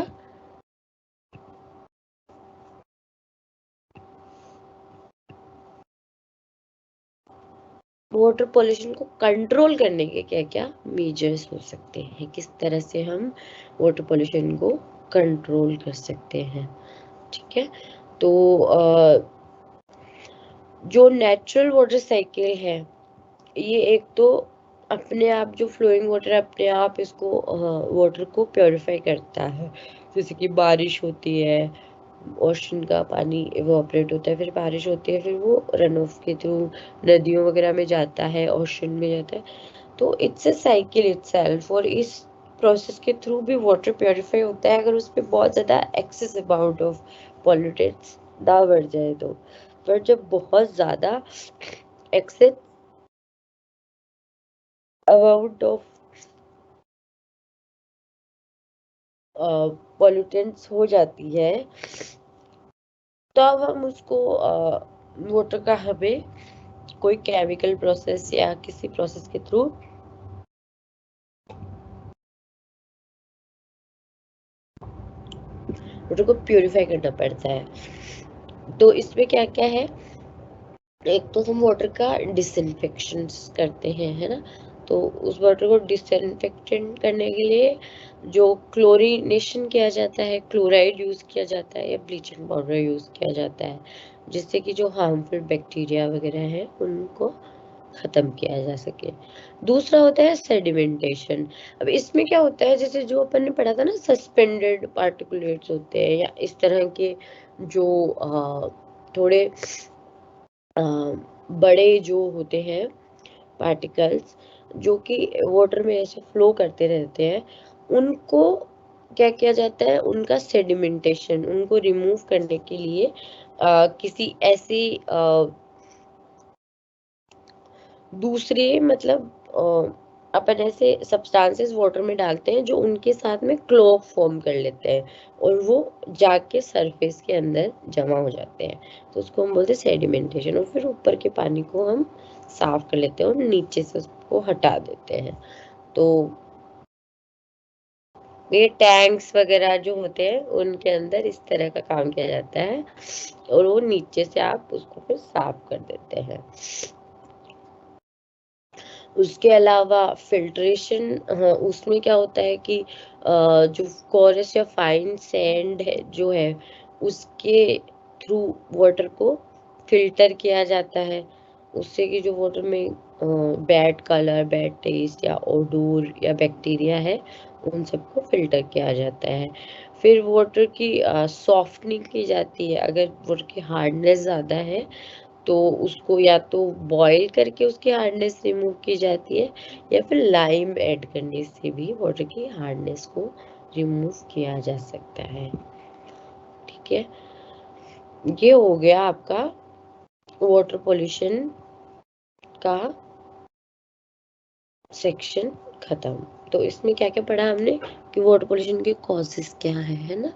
Speaker 2: वाटर पोल्यूशन को कंट्रोल करने के क्या क्या मेजर्स हो सकते हैं, किस तरह से हम वाटर पोल्यूशन को कंट्रोल कर सकते हैं। ठीक है, तो जो नेचुरल वाटर साइकिल है, ये एक तो अपने आप जो फ्लोइंग वाटर अपने आप इसको वाटर को प्योरीफाई करता है। जैसे कि बारिश होती है, ओशन का पानी इवोपरेट होता है, फिर बारिश होती है, फिर वो रन ऑफ के थ्रू नदियों वगैरह में जाता है, ओशन में जाता है। तो इट्स अ साइकिल इटसेल्फ, और इस प्रोसेस के थ्रू भी वाटर प्योरीफाई होता है अगर उस पर बहुत ज़्यादा एक्सेस अमाउंट ऑफ पॉल्यूटेंट्स ना बढ़ जाए तो। पर जब बहुत ज़्यादा एक्सेस अमाउंट ऑफ पॉल्यूटेंट्स हो जाती है, तब हम उसको वाटर का हमें कोई केमिकल प्रोसेस या किसी प्रोसेस के थ्रू वाटर को प्यूरिफाई करना पड़ता है। तो इसमें क्या क्या है, एक तो हम वाटर का डिसइंफेक्शन करते हैं, है ना। तो उस वाटर को डिसइंफेक्टेंट करने के लिए जो क्लोरीनेशन किया जाता है, क्लोराइड यूज किया जाता है या ब्लीचिंग पाउडर यूज किया जाता है, जिससे कि जो हार्मफुल बैक्टीरिया वगैरह है उनको खत्म किया जा सके। दूसरा होता है सेडिमेंटेशन। अब इसमें क्या होता है, जैसे जो अपन ने पढ़ा था ना, सस्पेंडेड पार्टिकुलेट्स होते हैं या इस तरह के जो थोड़े बड़े जो होते हैं पार्टिकल्स, जो कि वाटर में ऐसे फ्लो करते रहते हैं, उनको क्या किया जाता है, उनका सेडिमेंटेशन, उनको रिमूव करने के लिए किसी ऐसी दूसरे मतलब अपन ऐसे सब्सटेंसेस वाटर में डालते हैं जो उनके साथ में क्लॉक फॉर्म कर लेते हैं और वो जाके सरफेस के अंदर जमा हो जाते हैं। तो उसको हम बोलते हैं सेडिमेंटेशन, और फिर ऊपर के पानी को हम साफ कर लेते हैं और नीचे से उसको हटा देते हैं। तो ये टैंक्स वगैरह जो होते हैं उनके अंदर इस तरह का काम किया जाता है, और वो नीचे से आप उसको फिर साफ कर देते हैं। उसके अलावा फिल्ट्रेशन, हाँ, उसमें क्या होता है कि जो कोरस या फाइन सैंड है जो है, उसके थ्रू वाटर को फिल्टर किया जाता है, उससे कि जो वाटर में बैड कलर, बैड टेस्ट या ओडोर या बैक्टीरिया है, उन सबको फिल्टर किया जाता है। फिर वाटर की सॉफ्टनिंग की जाती है। अगर वाटर की हार्डनेस ज़्यादा है तो उसको या तो बॉईल करके उसकी हार्डनेस रिमूव की जाती है, या फिर लाइम ऐड करने से भी वाटर की हार्डनेस को रिमूव किया जा सकता है। ठीक है, ये हो गया आपका वाटर पोल्यूशन का सेक्शन खत्म। तो इसमें क्या क्या पढ़ा हमने कि वाटर पोल्यूशन के कॉजेस क्या है ना।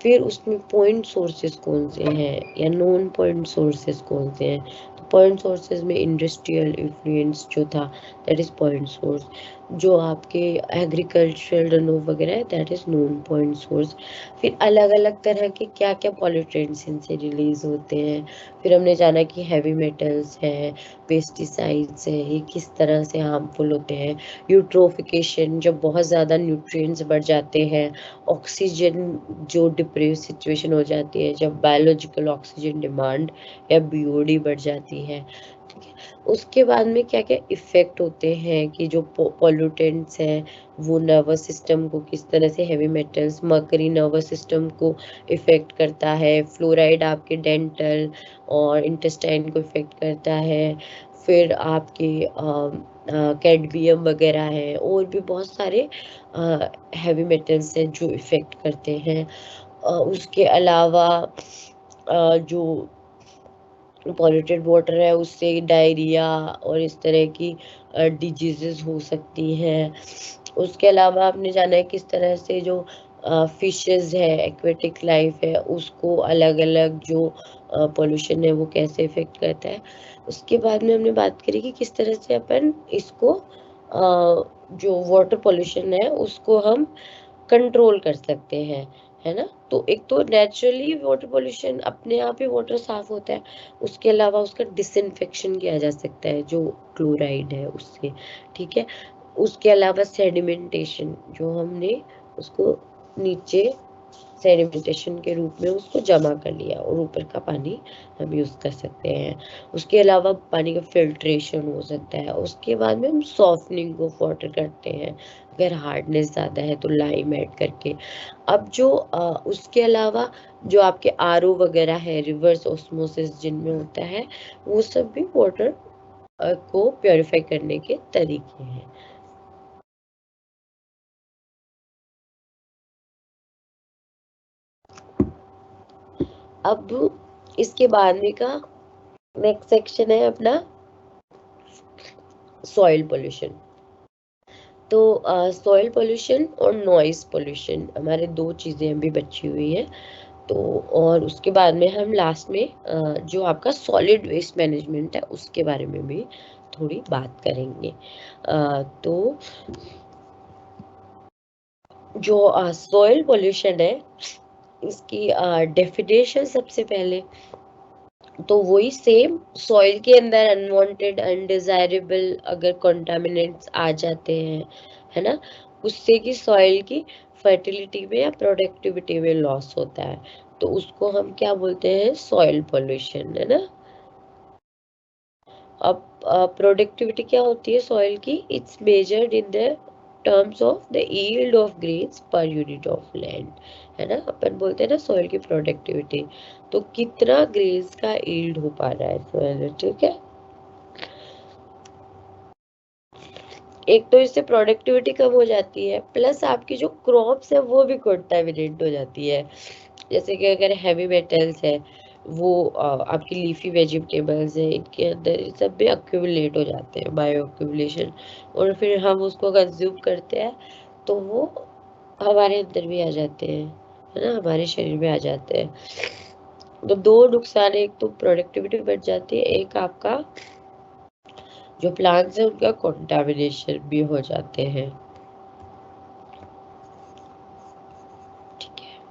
Speaker 2: फिर उसमें पॉइंट सोर्सेज कौन से हैं या नॉन पॉइंट सोर्सेज कौन से हैं। तो पॉइंट सोर्सेज में इंडस्ट्रियल इन्फ्लुएंस जो था, दैट इज पॉइंट सोर्स। जो आपके एग्रीकल्चरल रनऑफ वगैरह है, that is non point source. फिर अलग अलग तरह के क्या क्या पॉल्यूटेंट्स इनसे रिलीज होते हैं। फिर हमने जाना कि हैवी मेटल्स है, पेस्टिसाइड्स है, ये किस तरह से हार्मफुल होते हैं। यूट्रोफिकेशन, जब बहुत ज़्यादा न्यूट्रिएंट्स बढ़ जाते हैं। ऑक्सीजन जो डिप्रेव सिचुएशन हो जाती है, जब बायोलॉजिकल ऑक्सीजन डिमांड या बीओडी बढ़ जाती है। ठीक है, उसके बाद में क्या क्या इफेक्ट होते हैं कि जो पॉल्यूटेंट्स हैं वो नर्वस सिस्टम को किस तरह से, heavy metals, mercury nervous system को इफेक्ट करता है, फ्लोराइड आपके डेंटल और इंटेस्टाइन को इफेक्ट करता है, फिर आपके कैडमियम वगैरह है, और भी बहुत सारे हैवी मेटल्स हैं जो इफेक्ट करते हैं। उसके अलावा जो पॉल्यूटेड वाटर है उससे डायरिया और इस तरह की डिजीजेस हो सकती हैं। उसके अलावा आपने जाना है किस तरह से जो फिशेस है, एक्वेटिक लाइफ है, उसको अलग अलग जो पोल्यूशन है वो कैसे इफेक्ट करता है। उसके बाद में हमने बात करी कि किस तरह से अपन इसको जो वाटर पोल्यूशन है उसको हम कंट्रोल कर सकते हैं, है ना। तो एक तो नेचुरली वाटर पोल्यूशन अपने आप ही वाटर साफ होता है, उसके अलावा उसका डिसइंफेक्शन किया जा सकता है जो क्लोराइड है उससे, ठीक है। उसके अलावा सेडिमेंटेशन, जो हमने उसको नीचे सेडिमेंटेशन के रूप में उसको जमा कर लिया और ऊपर का पानी हम यूज़ कर सकते हैं। उसके अलावा पानी का फिल्ट्रेशन हो सकता है। उसके बाद में हम सॉफ्टनिंग ऑफ वाटर करते हैं, अगर हार्डनेस ज़्यादा है तो लाइम ऐड करके। अब जो उसके अलावा जो आपके आरओ वगैरह है, रिवर्स ऑस्मोसिस जिनमें होता है, वो सब भी वाटर को प्योरीफाई करने के तरीके हैं। अब इसके बाद में का नेक्स्ट सेक्शन है अपना सॉइल पोल्यूशन। तो सॉइल पोल्यूशन और नॉइस पोल्यूशन हमारे दो चीज़ें अभी बची हुई हैं। तो और उसके बाद में हम लास्ट में जो आपका सॉलिड वेस्ट मैनेजमेंट है उसके बारे में भी थोड़ी बात करेंगे। तो जो सॉइल पोल्यूशन है इसकी डेफिनेशन सबसे पहले तो वही सेम, सॉइल के अंदर अनवांटेड अनडिजायरेबल अगर कंटामिनेंट्स आ जाते हैं, है ना, उससे कि सॉइल की फर्टिलिटी में या प्रोडक्टिविटी में लॉस होता है, तो उसको हम क्या बोलते हैं, सॉइल पोल्यूशन, है ना। अब प्रोडक्टिविटी क्या होती है सॉइल की, it's measured in the terms of the yield of grains per unit of land, है ना। अपन बोलते हैं ना सॉइल की प्रोडक्टिविटी, तो कितना ग्रेन्स का यील्ड हो पा रहा है सॉइल, ठीक है। एक तो इससे प्रोडक्टिविटी कम हो जाती है, प्लस आपकी जो क्रॉप्स है वो भी कंटामिनेट हो जाती है। जैसे कि अगर हैवी मेटल्स है वो आपकी लीफी वेजिटेबल्स है, इनके अंदर ये सब भी अक्यूमुलेट हो जाते हैं, बायो अक्यूमुलेशन, और फिर हम उसको कंज्यूम करते हैं तो वो हमारे अंदर भी आ जाते हैं, है ना, हमारे शरीर में आ जाते हैं। तो दो नुकसान है, एक तो प्रोडक्टिविटी बढ़ जाती है, एक आपका जो प्लांट्स है उनका कंटामिनेशन भी हो जाते हैं, ठीक है।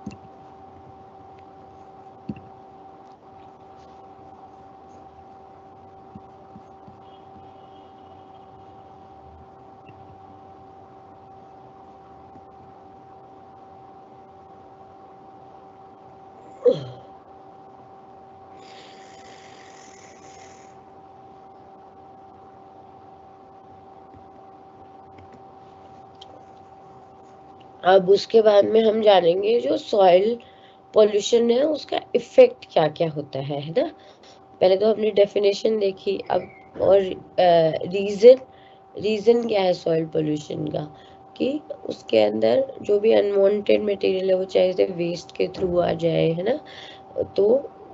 Speaker 2: अब उसके बाद में हम जानेंगे जो सॉइल पोल्यूशन है उसका इफेक्ट क्या क्या होता है ना। पहले तो हमने डेफिनेशन देखी, अब और रीजन, रीजन क्या है सॉइल पोल्यूशन का, कि उसके अंदर जो भी अनवांटेड मटेरियल है वो चाहे से वेस्ट के थ्रू आ जाए, है ना, तो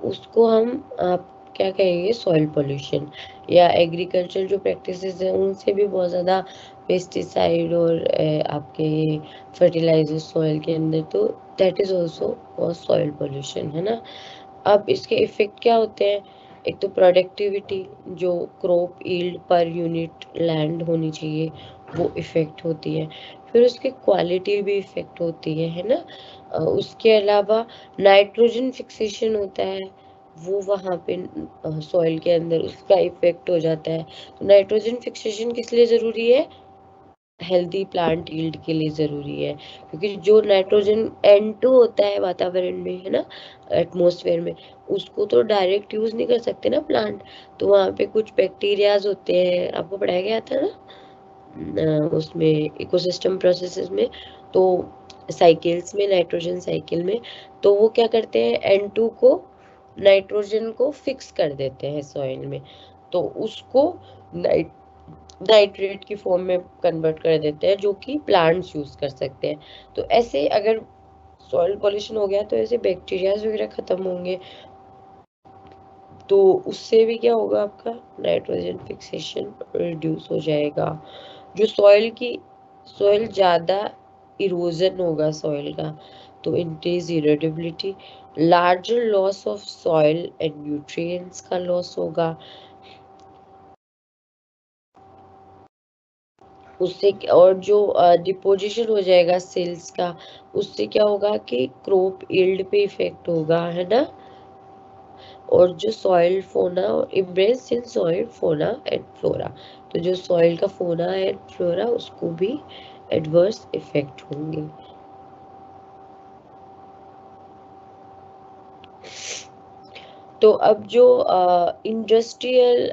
Speaker 2: उसको हम आप क्या कहेंगे, सॉइल पोल्यूशन। या एग्रीकल्चर जो प्रैक्टिसेस हैं उनसे भी बहुत ज़्यादा पेस्टिसाइड और आपके फर्टिलाइजर सॉइल के अंदर, तो that is also soil pollution, है ना। अब इसके इफेक्ट क्या होते हैं, एक तो प्रोडक्टिविटी, जो crop yield per unit land होनी चाहिए वो इफेक्ट होती है, फिर उसकी क्वालिटी भी इफेक्ट होती है ना। उसके अलावा नाइट्रोजन फिक्सेशन होता है, वो वहाँ पे सॉइल के अंदर उसका इफेक्ट हो जाता है। तो नाइट्रोजन फिक्सेशन किस लिए ज़रूरी है, हेल्दी प्लांट यील्ड के लिए ज़रूरी है, क्योंकि जो नाइट्रोजन N2 होता है वातावरण में, है ना, एटमॉस्फेयर में, उसको तो डायरेक्ट यूज़ नहीं कर सकते ना प्लांट। तो वहाँ पे कुछ बैक्टीरियाज होते हैं, आपको पढ़ाया गया था ना उसमें, इकोसिस्टम प्रोसेसेस में, तो साइकिल्स में, नाइट्रोजन साइकिल में, तो वो क्या करते हैं, N2 को, नाइट्रोजन को फिक्स कर देते हैं सॉइल में, तो उसको नाइट्रेट की फॉर्म में कन्वर्ट कर देते हैं, जो कि प्लांट्स यूज कर सकते हैं। तो ऐसे अगर सॉइल पॉल्यूशन हो गया तो ऐसे बैक्टीरिया वगैरह खत्म होंगे, तो उससे भी क्या होगा, आपका नाइट्रोजन फिक्सेशन रिड्यूस हो जाएगा। जो सॉइल ज्यादा इरोजन होगा सॉइल का, तो increase erodibility, larger loss of soil and nutrients का लॉस होगा। उससे और जो डिपोजिशन हो जाएगा सेल्स का, उससे क्या होगा कि क्रॉप यील्ड पे इफेक्ट होगा, है ना। और जो सॉइल फोना और इम्ब्रेस इन सॉइल फोना एंड फ्लोरा, तो जो सॉइल का फोना एंड फ्लोरा उसको भी एडवर्स इफेक्ट होंगे। तो अब जो इंडस्ट्रियल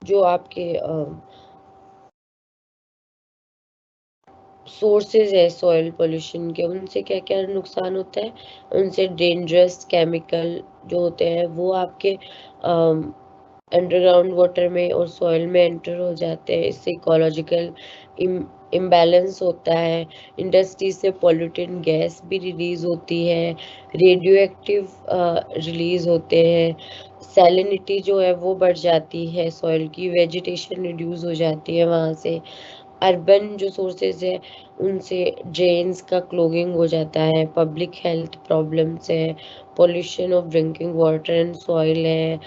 Speaker 2: जो आपके सोर्सेज है सॉइल पोल्यूशन के, उनसे क्या क्या नुकसान होता है, उनसे डेंजरस केमिकल जो होते हैं वो आपके अंडरग्राउंड वाटर में और सॉइल में एंटर हो जाते हैं, इससे इकोलॉजिकल इम्बैलेंस होता है। इंडस्ट्री से पॉल्यूटेंट गैस भी रिलीज होती है, रेडियो एक्टिव रिलीज होते हैं, सैलिनिटी जो है वो बढ़ जाती है सॉइल की, वेजिटेशन रिड्यूस हो जाती है वहाँ से। अर्बन जो सोर्सेज है उनसे ड्रेन्स का क्लोगिंग हो जाता है, पब्लिक हेल्थ प्रॉब्लम्स है, pollution of drinking water and soil है,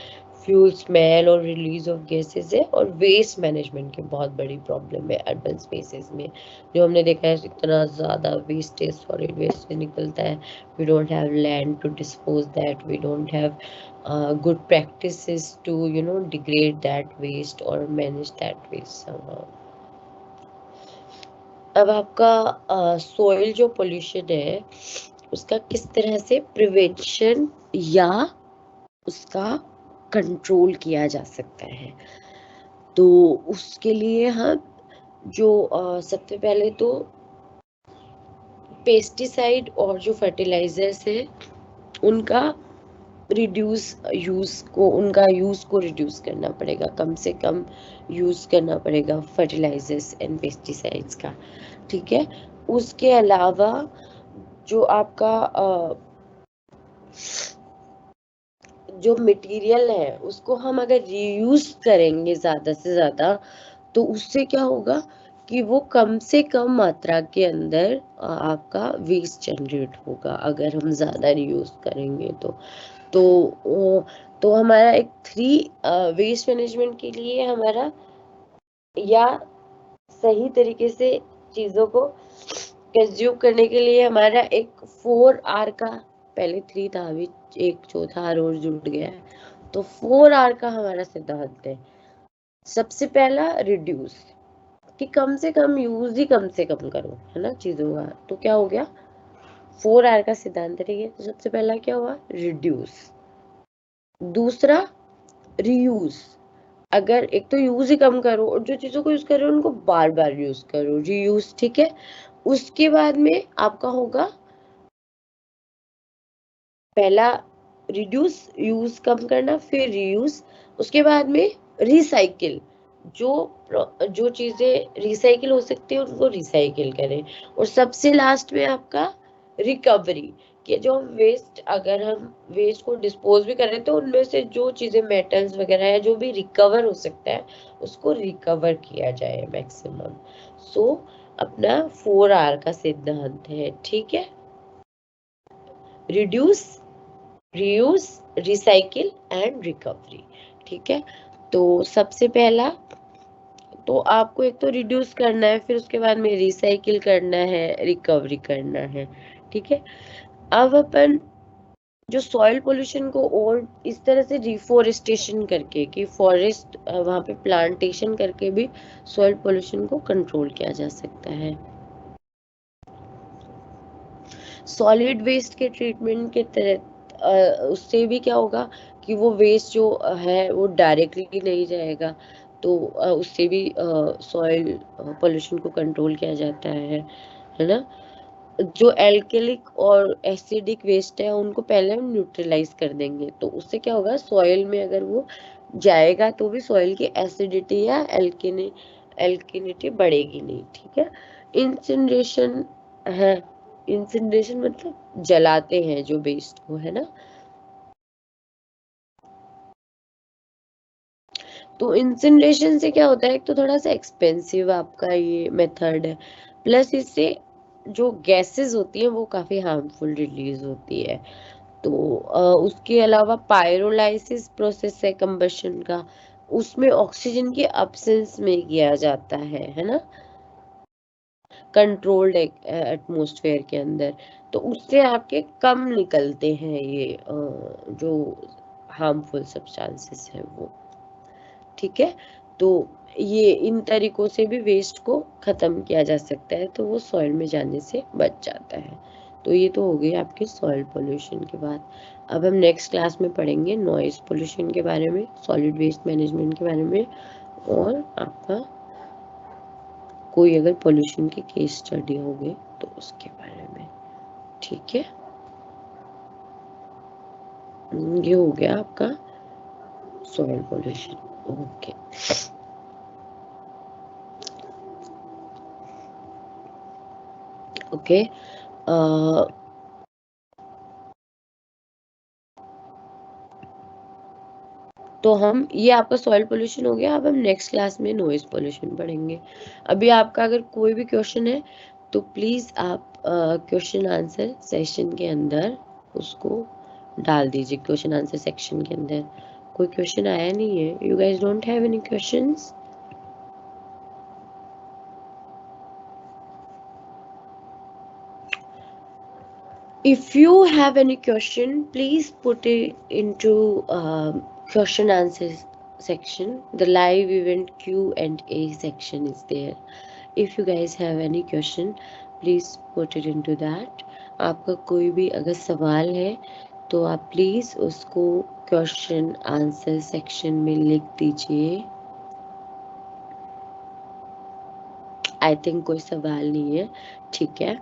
Speaker 2: फ्यूल स्मेल और रिलीज ऑफ गैसेस है, और वेस्ट मैनेजमेंट की बहुत बड़ी प्रॉब्लम है अर्बन स्पेसेस में। जो हमने देखा है इतना ज़्यादा वेस्टेज सॉलिड वेस्ट निकलता है, we don't have land to dispose that, we don't have good practices to degrade that waste और मैनेज दैट वेस्ट समहाउ। अब आपका सॉइल जो पोल्यूशन है उसका किस तरह से प्रिवेंशन या उसका कंट्रोल किया जा सकता है, तो उसके लिए हम जो सबसे पहले तो पेस्टिसाइड और जो फर्टिलाइजर्स है उनका उनका यूज को रिड्यूस करना पड़ेगा, कम से कम यूज करना पड़ेगा फर्टिलाइजर्स एंड पेस्टिसाइड्स का, ठीक है। उसके अलावा जो आपका जो मटेरियल है उसको हम अगर रीयूज करेंगे ज्यादा से ज्यादा, तो उससे क्या होगा कि वो कम से कम मात्रा के अंदर आपका वेस्ट जनरेट होगा, अगर हम ज्यादा रीयूज करेंगे तो हमारा एक वेस्ट मैनेजमेंट के लिए हमारा, या सही तरीके से चीजों को कंज्यूम करने के लिए हमारा एक 4R का, पहले 3 था अभी एक चौथा R और जुड़ गया है, तो 4R का हमारा सिद्धांत है। सबसे पहला रिड्यूस, कि कम से कम यूज ही कम से कम करो, है ना, चीजों का। तो क्या हो गया, 4R का सिद्धांत है, तो सबसे पहला क्या हुआ, रिड्यूस। दूसरा रीयूज, अगर एक तो यूज ही कम करो और जो चीजों को यूज कर रहे हो उनको बार बार यूज करो, रीयूज, ठीक है। उसके बाद में आपका होगा पहला रिड्यूस, यूज कम करना, फिर रीयूज, उसके बाद में रिसाइकिल, जो जो चीजें रिसाइकिल हो सकती है उनको रिसाइकिल करें, और सबसे लास्ट में आपका रिकवरी, कि जो वेस्ट, अगर हम वेस्ट को डिस्पोज भी कर रहे हैं तो उनमें से जो चीजें मेटल्स वगैरह है जो भी रिकवर हो सकता है उसको रिकवर किया जाए मैक्सिमम। सो अपना 4R का सिद्धांत है, ठीक है, reduce, reuse, recycle and recovery, ठीक है। तो सबसे पहला तो आपको एक तो रिड्यूस करना है, फिर उसके बाद में रिसाइकिल करना है, रिकवरी करना है, ठीक है। अब अपन जो सॉइल पोल्यूशन को और इस तरह से रिफोरेस्टेशन करके कि फॉरेस्ट वहाँ पे प्लांटेशन करके भी सॉइल पोल्यूशन को कंट्रोल किया जा सकता है। सॉलिड वेस्ट के ट्रीटमेंट के तहत उससे भी क्या होगा कि वो वेस्ट जो है वो डायरेक्टली नहीं जाएगा, तो उससे भी सॉइल पोल्यूशन को कंट्रोल किया जाता है ना। जो एल्केलिक और एसिडिक वेस्ट है उनको पहले हम न्यूट्रलाइज कर देंगे, तो उससे क्या होगा, सॉइल में अगर वो जाएगा तो भी सॉइल की एसिडिटी या एल्किनिटी बढ़ेगी नहीं, ठीक है। इंसिनरेशन है, इंसिनरेशन मतलब जलाते हैं जो वेस्ट को, है ना। तो इंसिनरेशन से क्या होता है, एक तो थोड़ा सा एक्सपेंसिव आपका ये मेथड है, प्लस इससे जो गैसेस होती हैं वो काफी हार्मफुल रिलीज होती है। तो उसके अलावा पायरोलाइसिस प्रोसेस है कंबशन का, उसमें ऑक्सीजन की अब्सेंस में किया जाता है ना, कंट्रोल्ड एटमॉस्फेयर के अंदर। तो उससे आपके कम निकलते हैं ये जो हार्मफुल सब्सटेंसेस है वो, ठीक है। तो ये इन तरीकों से भी वेस्ट को खत्म किया जा सकता है, तो वो सॉइल में जाने से बच जाता है। तो ये तो हो गई आपकी सॉइल पोल्यूशन की बात। अब हम नेक्स्ट क्लास में पढ़ेंगे नॉइज पोल्यूशन के बारे में, सॉलिड वेस्ट मैनेजमेंट के बारे में, और आपका कोई अगर पोल्यूशन की केस स्टडी हो गई तो उसके बारे में, ठीक है। ये हो गया आपका सॉइल पोल्यूशन। Okay, okay. तो हम, ये आपका सॉइल पोल्यूशन हो गया। अब हम नेक्स्ट क्लास में नॉइज पोल्यूशन पढ़ेंगे। अभी आपका अगर कोई भी क्वेश्चन है तो प्लीज आप क्वेश्चन आंसर सेशन के अंदर उसको डाल दीजिए, क्वेश्चन आंसर सेक्शन के अंदर। कोई क्वेश्चन आया नहीं है? You guys don't have any questions? If you have any question, please put it into question answers section. The live event Q&A section is there. If you guys have any question, please put it into that. आपका कोई भी अगर सवाल है तो आप please उसको question answer section में लिख दीजिए। आई थिंक कोई सवाल नहीं है, ठीक है।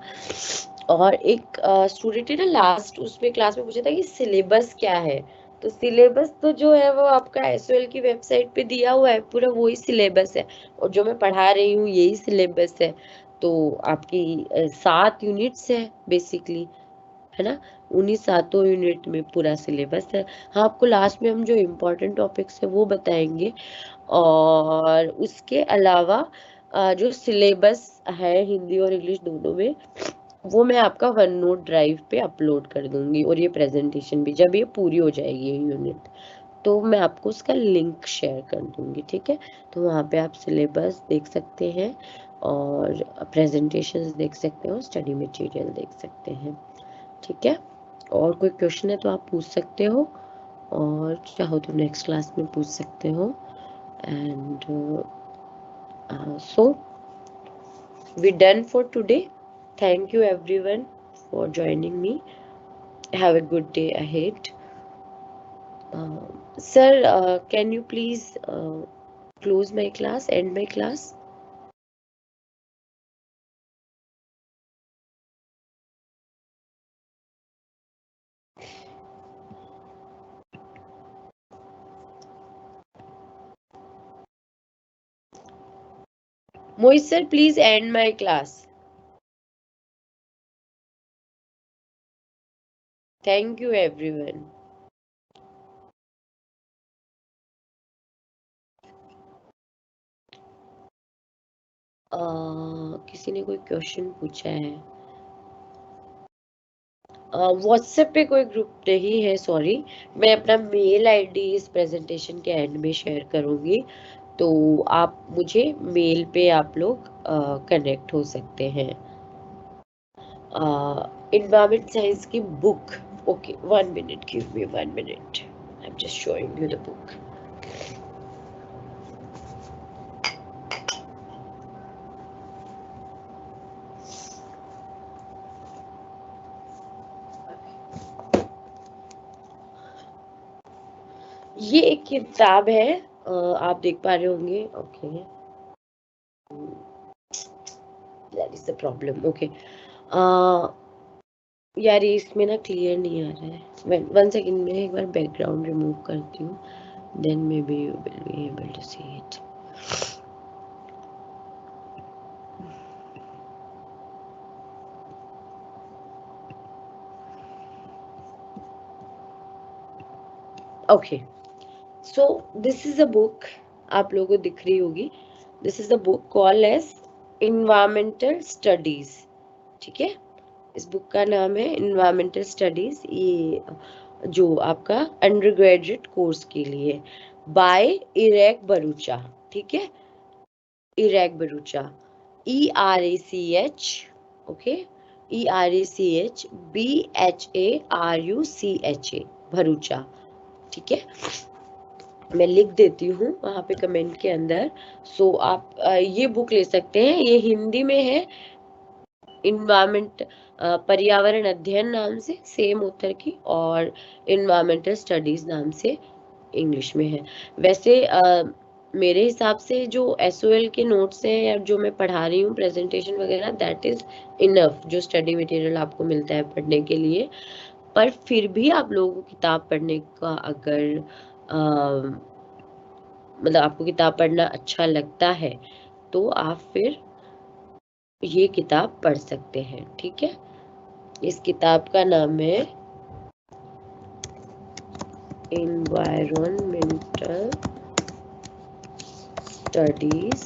Speaker 2: और एक स्टूडेंट ने ना लास्ट उसमें क्लास में पूछा था कि सिलेबस क्या है। तो सिलेबस तो जो है वो आपका एसओएल की वेबसाइट पे दिया हुआ है, पूरा वही सिलेबस है, और जो मैं पढ़ा रही हूँ यही सिलेबस है। तो आपकी 7 यूनिट्स है बेसिकली, है ना। उन्हीं 7 यूनिट में पूरा सिलेबस है। हाँ, आपको लास्ट में हम जो इम्पोर्टेंट टॉपिक्स है वो बताएंगे, और उसके अलावा जो सिलेबस है हिंदी और इंग्लिश दोनों में, वो मैं आपका वन नोट ड्राइव पे अपलोड कर दूंगी, और ये प्रेजेंटेशन भी जब ये पूरी हो जाएगी ये यूनिट, तो मैं आपको उसका लिंक शेयर कर दूंगी, ठीक है। तो वहाँ पे आप सिलेबस देख सकते हैं, और प्रेजेंटेशंस देख सकते हो, स्टडी मटेरियल देख सकते हैं, ठीक है। और कोई क्वेश्चन है तो आप पूछ सकते हो, और चाहो तो नेक्स्ट क्लास में पूछ सकते हो। And so we're done for today. Thank you everyone for joining me. Have a good day ahead. Sir, can you please close my class, end my class? Mohit sir, please end my class. Thank you everyone. किसी ने कोई question पूछा है? WhatsApp पे कोई group नहीं है, sorry. मैं अपना मेल आईडी इस प्रेजेंटेशन के एंड में शेयर करूंगी, तो आप मुझे मेल पे आप लोग कनेक्ट हो सकते हैं। इन्वायरमेंट साइंस की book Okay, 1 minute. Give me 1 minute. I'm just showing you the book. ये एक किताब है, आप देख पा रहे होंगे. Okay, that is the problem. Okay, यार ये इसमें ना क्लियर नहीं आ रहा है. 1 सेकेंड में एक बार बैकग्राउंड रिमूव करती हूँ, then may be you will be able to see it. Okay, so this is a book, आप लोगों को दिख रही होगी. This is the book called as environmental studies. ठीक है, इस बुक का नाम है इन्वायरमेंटल स्टडीज. ये जो आपका अंडर ग्रेजुएट कोर्स के लिए, बाय इरैक बरूचा. ठीक है, इरैक Bharucha, ERACH. Okay, ERACH Bharucha. ठीक है, मैं लिख देती हूँ वहां पे कमेंट के अंदर. सो आप ये बुक ले सकते हैं. ये हिंदी में है, इन्वायरमेंट पर्यावरण अध्ययन नाम से सेम उत्तर की, और इन्वायरमेंटल स्टडीज नाम से इंग्लिश में है. वैसे मेरे हिसाब से जो SOL के नोट्स हैं या जो मैं पढ़ा रही हूँ प्रेजेंटेशन वगैरह, दैट इज इनफ जो स्टडी मटेरियल आपको मिलता है पढ़ने के लिए. पर फिर भी आप लोगों को किताब पढ़ने का अगर मतलब आपको किताब पढ़ना अच्छा लगता है तो आप फिर ये किताब पढ़ सकते हैं. ठीक है, इस किताब का नाम है environmental studies.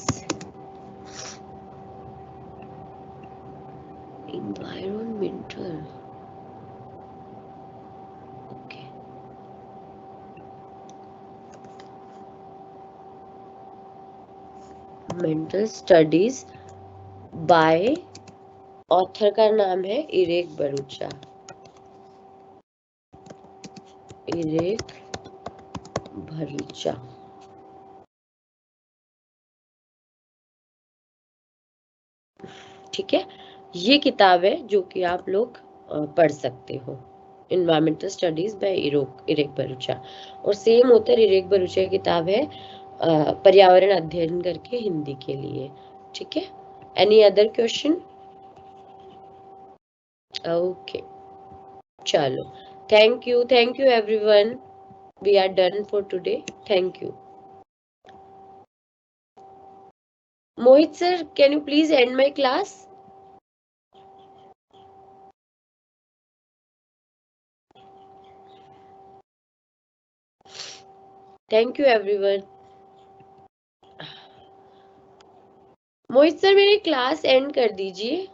Speaker 2: Environmental, okay, mental studies by, author का नाम है इरैक बरूचा. इरैक भरूचा. ठीक है, ये किताब है जो कि आप लोग पढ़ सकते हो, इन्वायरमेंटल स्टडीज बाय इरैक भरूचा. और सेम उत्तर इरैक भरूचा की किताब है पर्यावरण अध्ययन करके हिंदी के लिए. ठीक है, एनी अदर क्वेश्चन? ओके, चलो, thank you everyone. We are done for today. Thank you. Mohit sir, can you please end my class? Thank you everyone. Mohit sir, मेरी क्लास एंड कर दीजिए.